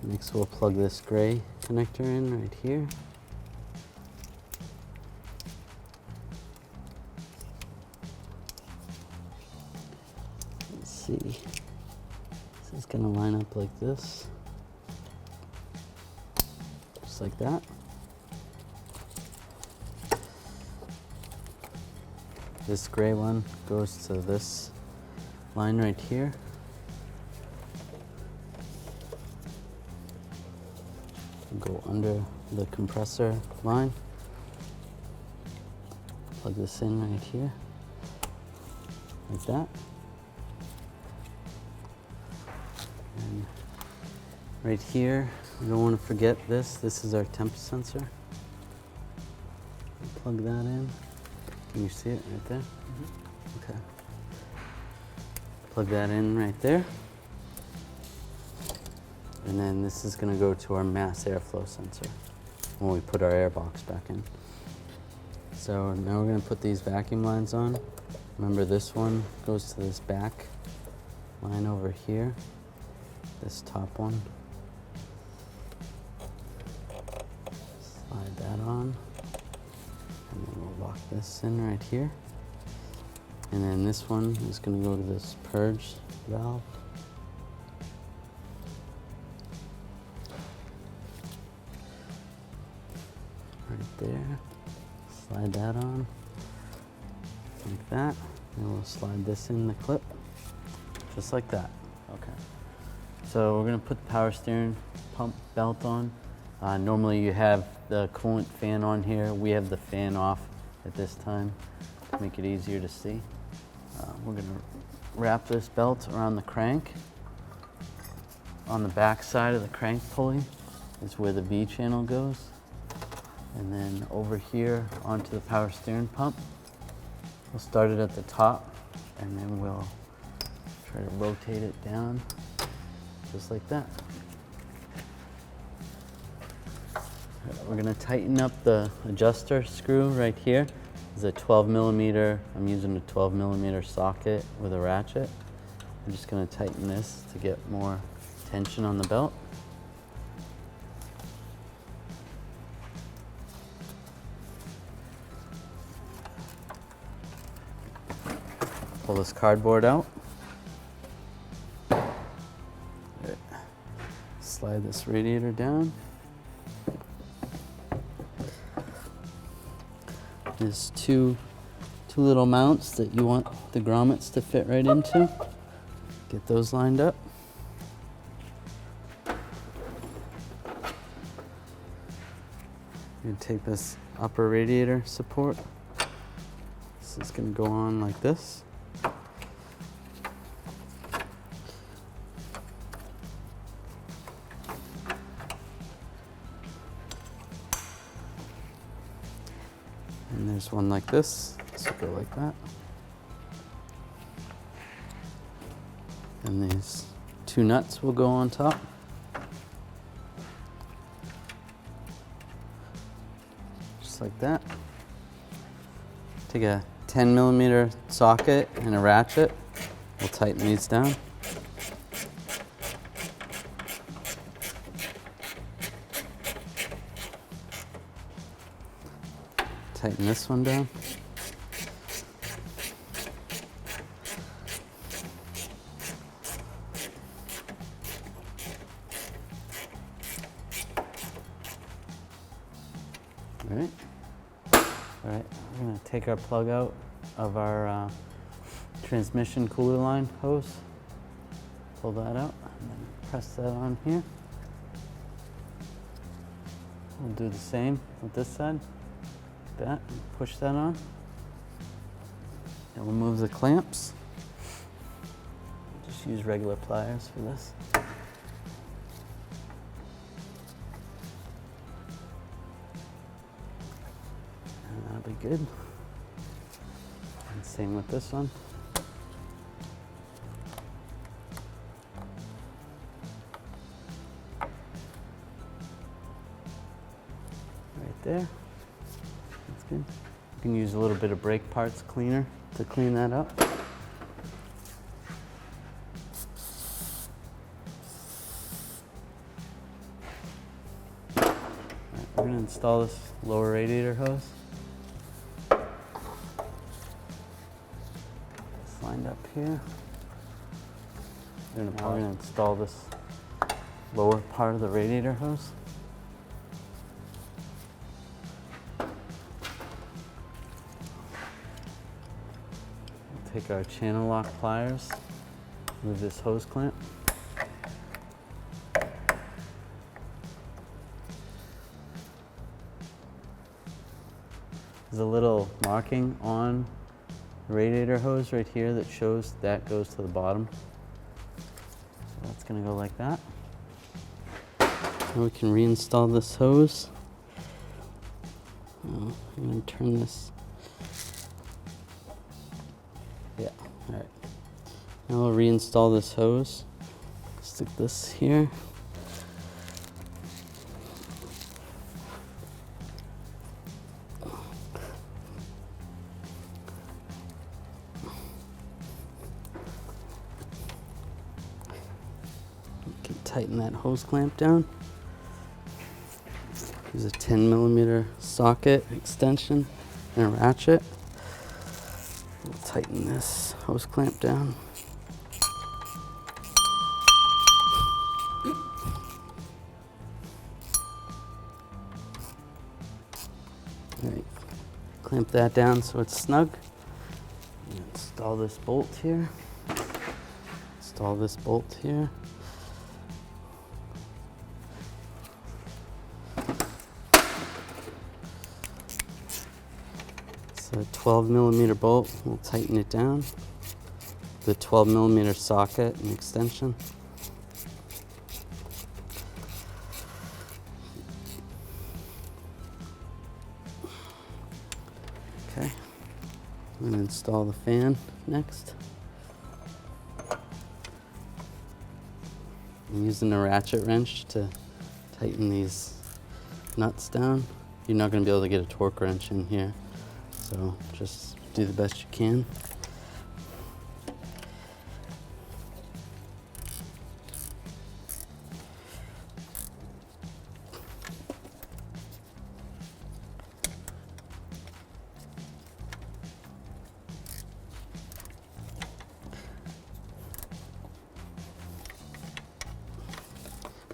Next we'll plug this gray connector in right here. Let's see. This is going to line up like this. Just like that. This gray one goes to this line right here. Go under the compressor line. Plug this in right here, like that. And right here, we don't want to forget this. This is our temp sensor. Plug that in. Can you see it right there? Mm-hmm. Okay. Plug that in right there. And then this is going to go to our mass airflow sensor when we put our air box back in. So now we're going to put these vacuum lines on. Remember, this one goes to this back line over here, this top one. Slide that on. And then we'll lock this in right here. And then this one is going to go to this purge valve. Right there. Slide that on like that. And we'll slide this in the clip just like that. Okay. So we're going to put the power steering pump belt on. Normally you have the coolant fan on here. We have the fan off at this time to make it easier to see. We're going to wrap this belt around the crank. On the back side of the crank pulley is where the V channel goes. And then over here onto the power steering pump. We'll start it at the top and then we'll try to rotate it down just like that. We're going to tighten up the adjuster screw right here. It's a 12 millimeter. I'm using a 12 millimeter socket with a ratchet. I'm just going to tighten this to get more tension on the belt. Pull this cardboard out. Slide this radiator down. There's two little mounts that you want the grommets to fit right into. Get those lined up. You're gonna take this upper radiator support. This is gonna go on like this. And there's one like this, so go like that. And these two nuts will go on top. Just like that. Take a 10mm socket and a ratchet. We'll tighten these down. Tighten this one down. All right, we're gonna take our plug out of our transmission cooler line hose. Pull that out and then press that on here. We'll do the same with this side. That, push that on. And we'll move the clamps. Just use regular pliers for this. And that'll be good. And same with this one. Right there. That's good. You can use a little bit of brake parts cleaner to clean that up. Alright, we're going to install this lower radiator hose. It's lined up here. We're going to install this lower part of the radiator hose. Take our channel lock pliers, move this hose clamp. There's a little marking on the radiator hose right here that shows that goes to the bottom. So that's gonna go like that. Now we can reinstall this hose. I'm gonna turn this. Yeah, all right. Now we'll reinstall this hose. Stick this here. You can tighten that hose clamp down. Use a 10mm socket extension and a ratchet. We'll tighten this hose clamp down. All right, clamp that down so it's snug. Install this bolt here. Install this bolt here. A 12mm bolt, we'll tighten it down. The 12mm socket and extension. Okay, I'm going to install the fan next. I'm using a ratchet wrench to tighten these nuts down. You're not going to be able to get a torque wrench in here. So just do the best you can.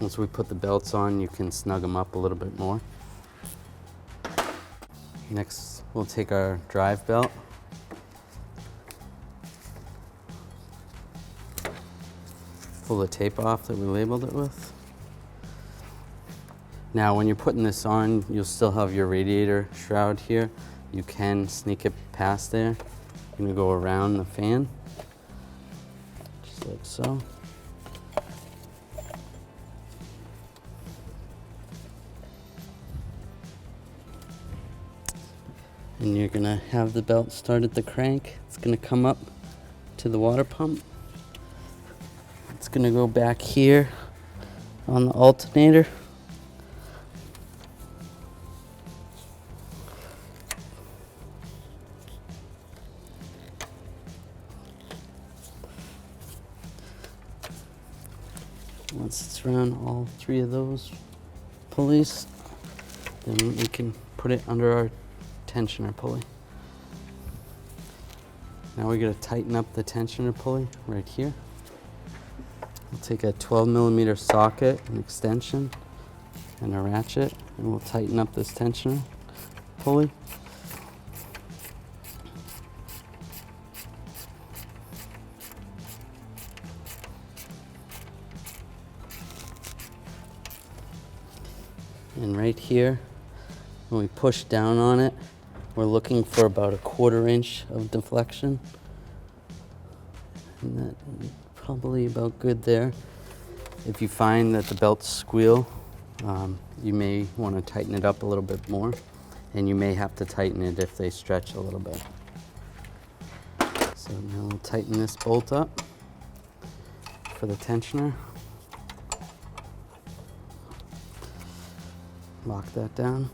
Once we put the belts on, you can snug them up a little bit more. Next, we'll take our drive belt. Pull the tape off that we labeled it with. Now, when you're putting this on, you'll still have your radiator shroud here. You can sneak it past there. You're gonna go around the fan, just like so. And you're gonna have the belt start at the crank. It's gonna come up to the water pump. It's gonna go back here on the alternator. Once it's around all three of those pulleys, then we can put it under our tensioner pulley. Now we're going to tighten up the tensioner pulley right here. We'll take a 12mm socket, an extension, and a ratchet, and we'll tighten up this tensioner pulley. And right here, when we push down on it, we're looking for about 1/4 inch of deflection. And that's probably about good there. If you find that the belts squeal, you may want to tighten it up a little bit more, and you may have to tighten it if they stretch a little bit. So now we'll tighten this bolt up for the tensioner. Lock that down.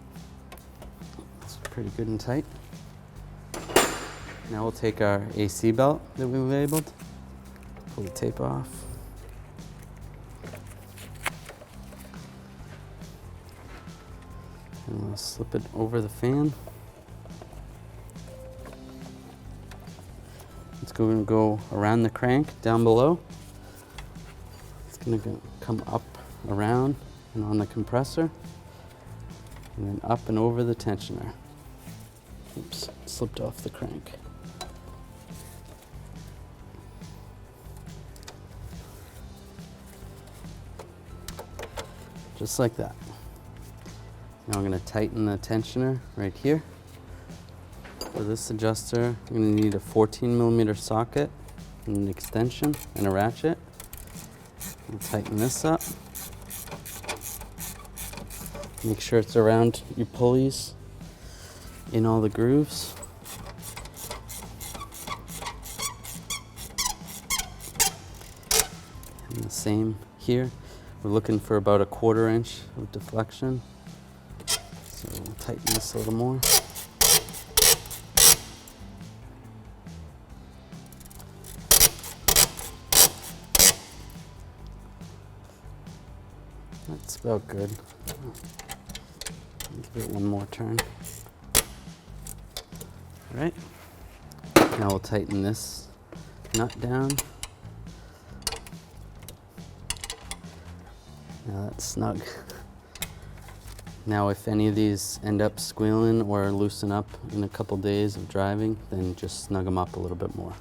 It's pretty good and tight. Now we'll take our AC belt that we labeled, pull the tape off. And we'll slip it over the fan. It's going to go around the crank down below. It's going to come up, around, and on the compressor. And then up and over the tensioner. Oops, slipped off the crank. Just like that. Now I'm going to tighten the tensioner right here. For this adjuster, I'm going to need a 14mm socket, and an extension, and a ratchet. I'll tighten this up. Make sure it's around your pulleys in all the grooves. And the same here. We're looking for about 1/4 inch of deflection. So we'll tighten this a little more. That's about good. Give it one more turn. All right. Now we'll tighten this nut down. Now that's snug. Now if any of these end up squealing or loosen up in a couple days of driving, then just snug them up a little bit more.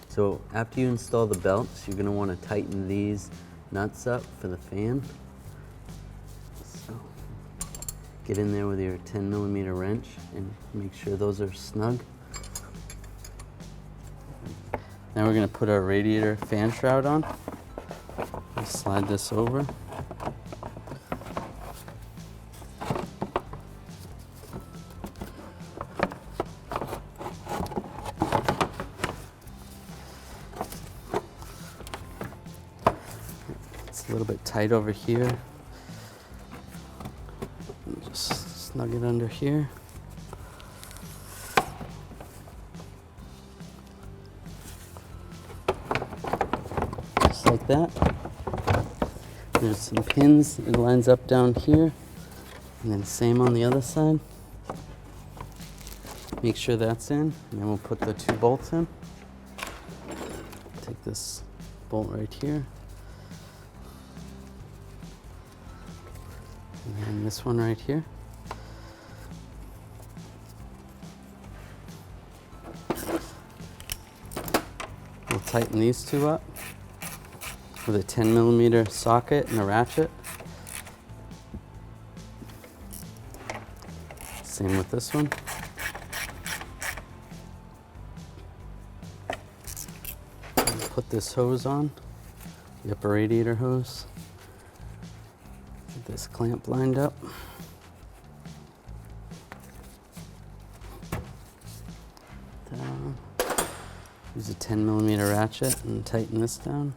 So after you install the belts, you're going to want to tighten these nuts up for the fan. So get in there with your 10mm wrench and make sure those are snug. Now we're going to put our radiator fan shroud on. Just slide this over. It's a little bit tight over here. Just snug it under here. Just like that. There's some pins. It lines up down here. And then same on the other side. Make sure that's in. And then we'll put the 2 bolts in. Take this bolt right here. And this one right here. We'll tighten these two up with a 10mm socket and a ratchet. Same with this one. Put this hose on, the upper radiator hose. Get this clamp lined up. Down. Use a 10mm ratchet and tighten this down.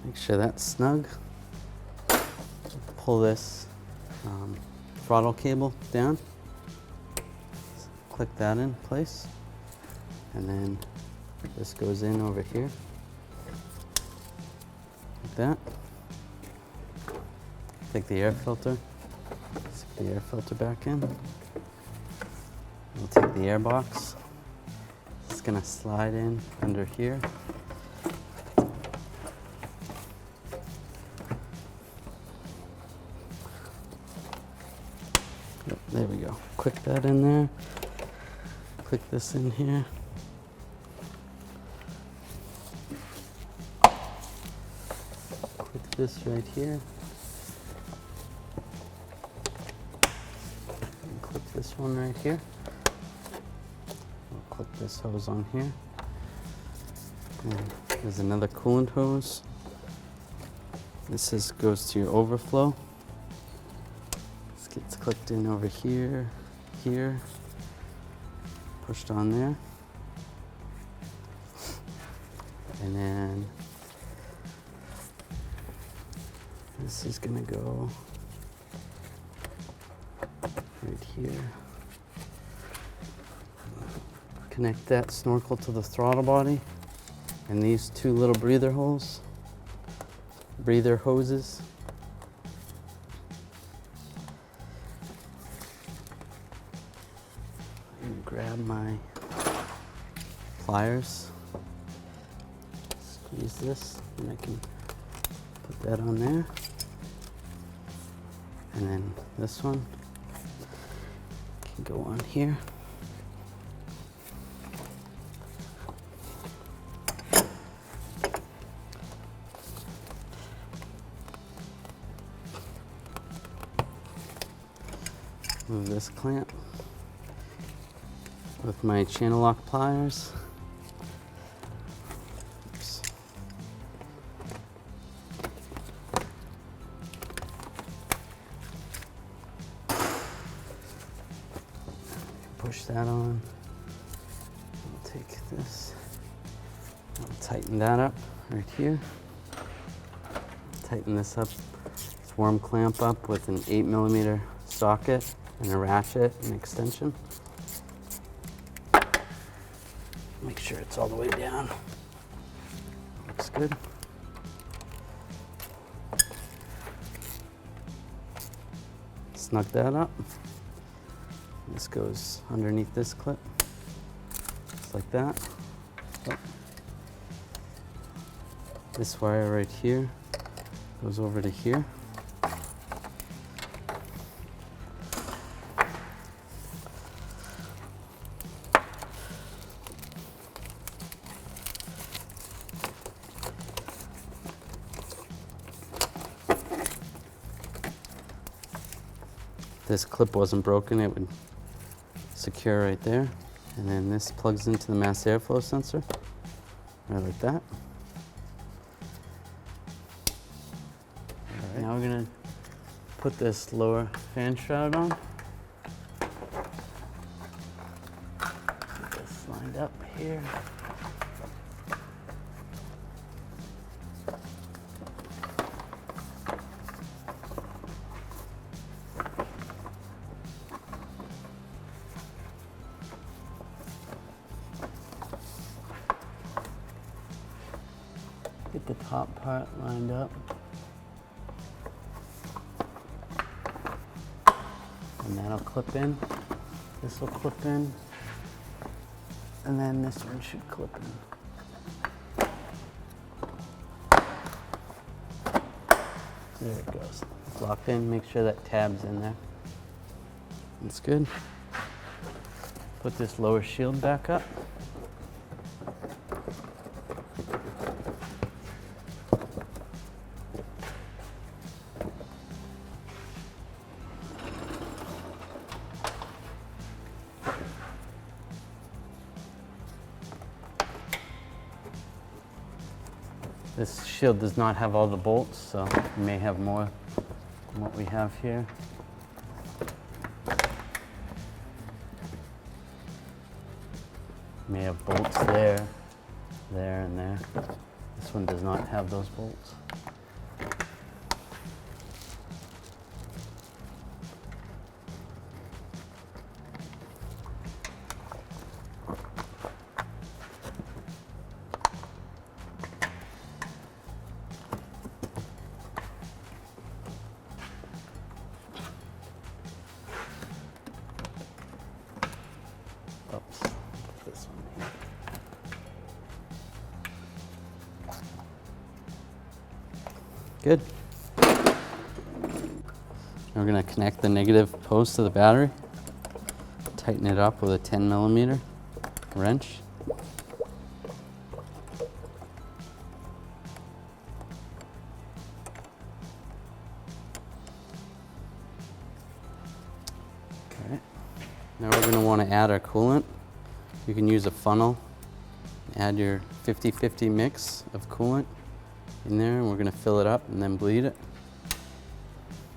Make sure that's snug. Pull this throttle cable down. Click that in place. And then this goes in over here. Like that. Take the air filter. Stick the air filter back in. We'll take the air box. It's gonna slide in under here. Yep, there we go. Click that in there. Click this in here. Click this right here. And click this one right here. We'll click this hose on here. And there's another coolant hose. This goes to your overflow. This gets clicked in over here, here. Pushed on there. And then this is gonna go right here. Connect that snorkel to the throttle body and these two little breather hoses. Grab my pliers, squeeze this, and I can put that on there. And then this one can go on here. Move this clamp with my channel lock pliers. Oops. Push that on. I'll take this. I'll tighten that up right here. Tighten this up. This worm clamp up with an 8mm socket and a ratchet and extension. Make sure it's all the way down. Looks good. Snug that up. This goes underneath this clip, just like that. Oh. This wire right here goes over to here. This clip wasn't broken, it would secure right there. And then this plugs into the mass airflow sensor, right like that. All right. Now we're gonna put this lower fan shroud on. Get this lined up here. Get the top part lined up. And that'll clip in. This will clip in. And then this one should clip in. There it goes. It's locked in. Make sure that tab's in there. That's good. Put this lower shield back up. This shield does not have all the bolts, so you may have more than what we have here. May have bolts there, there, and there. This one does not have those bolts. Oops, this one here. Good. Now we're going to connect the negative post to the battery. Tighten it up with a 10mm wrench. Okay. Now we're going to want to add our coolant. You can use a funnel. Add your 50-50 mix of coolant in there, and we're going to fill it up and then bleed it.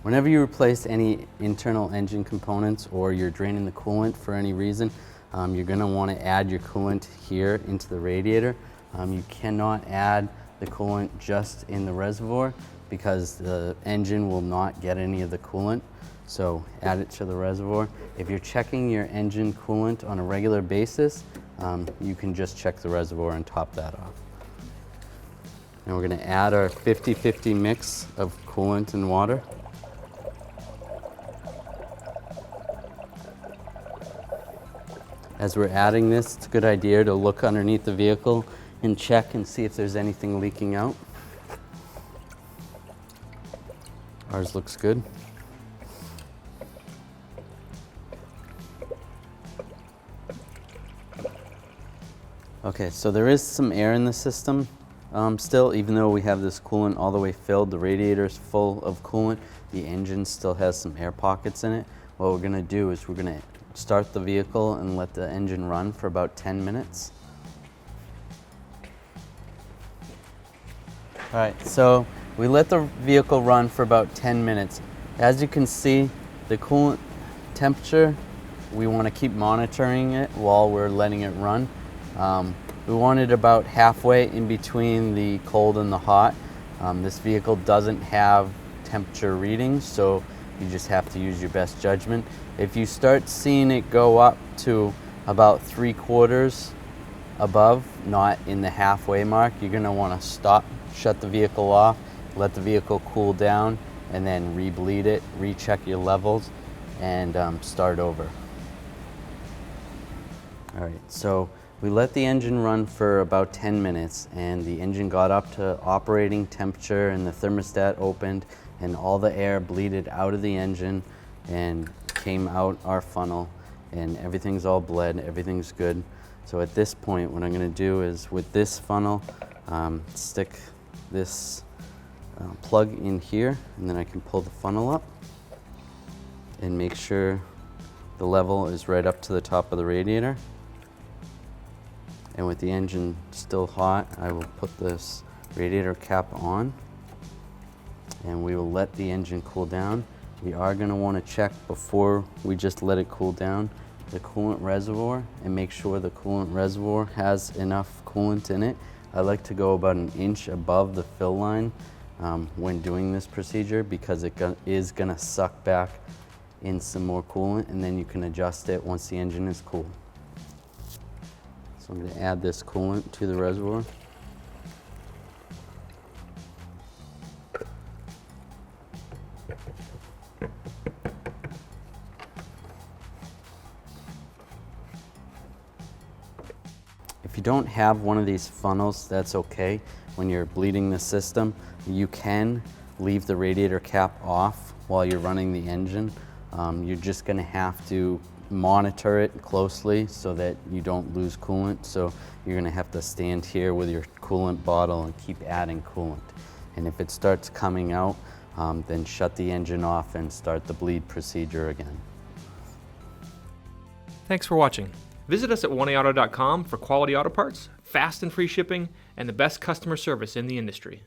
Whenever you replace any internal engine components or you're draining the coolant for any reason, you're going to want to add your coolant here into the radiator. You cannot add the coolant just in the reservoir because the engine will not get any of the coolant. So add it to the reservoir. If you're checking your engine coolant on a regular basis, you can just check the reservoir and top that off. And we're going to add our 50-50 mix of coolant and water. As we're adding this, it's a good idea to look underneath the vehicle and check and see if there's anything leaking out. Ours looks good. Okay, so there is some air in the system still, even though we have this coolant all the way filled. The radiator is full of coolant. The engine still has some air pockets in it. What we're going to do is we're going to start the vehicle and let the engine run for about 10 minutes. All right, so we let the vehicle run for about 10 minutes. As you can see, the coolant temperature, we want to keep monitoring it while we're letting it run. We want it about halfway in between the cold and the hot. This vehicle doesn't have temperature readings, so you just have to use your best judgment. If you start seeing it go up to about 3/4 above, not in the halfway mark, you're going to want to stop, shut the vehicle off, let the vehicle cool down, and then re-bleed it, recheck your levels, and start over. All right, so we let the engine run for about 10 minutes, and the engine got up to operating temperature, and the thermostat opened, and all the air bleeded out of the engine and came out our funnel, and everything's all bled, everything's good. So at this point, what I'm going to do is with this funnel, stick this plug in here, and then I can pull the funnel up and make sure the level is right up to the top of the radiator. And with the engine still hot, I will put this radiator cap on, and we will let the engine cool down. We are going to want to check before we just let it cool down the coolant reservoir and make sure the coolant reservoir has enough coolant in it. I like to go about 1 inch above the fill line when doing this procedure because it is going to suck back in some more coolant, and then you can adjust it once the engine is cool. So I'm going to add this coolant to the reservoir. you don't have one of these funnels, that's okay. When you're bleeding the system, you can leave the radiator cap off while you're running the engine. You're just going to have to monitor it closely so that you don't lose coolant. So you're going to have to stand here with your coolant bottle and keep adding coolant. And if it starts coming out, then shut the engine off and start the bleed procedure again. Thanks for watching. Visit us at 1AAuto.com for quality auto parts, fast and free shipping, and the best customer service in the industry.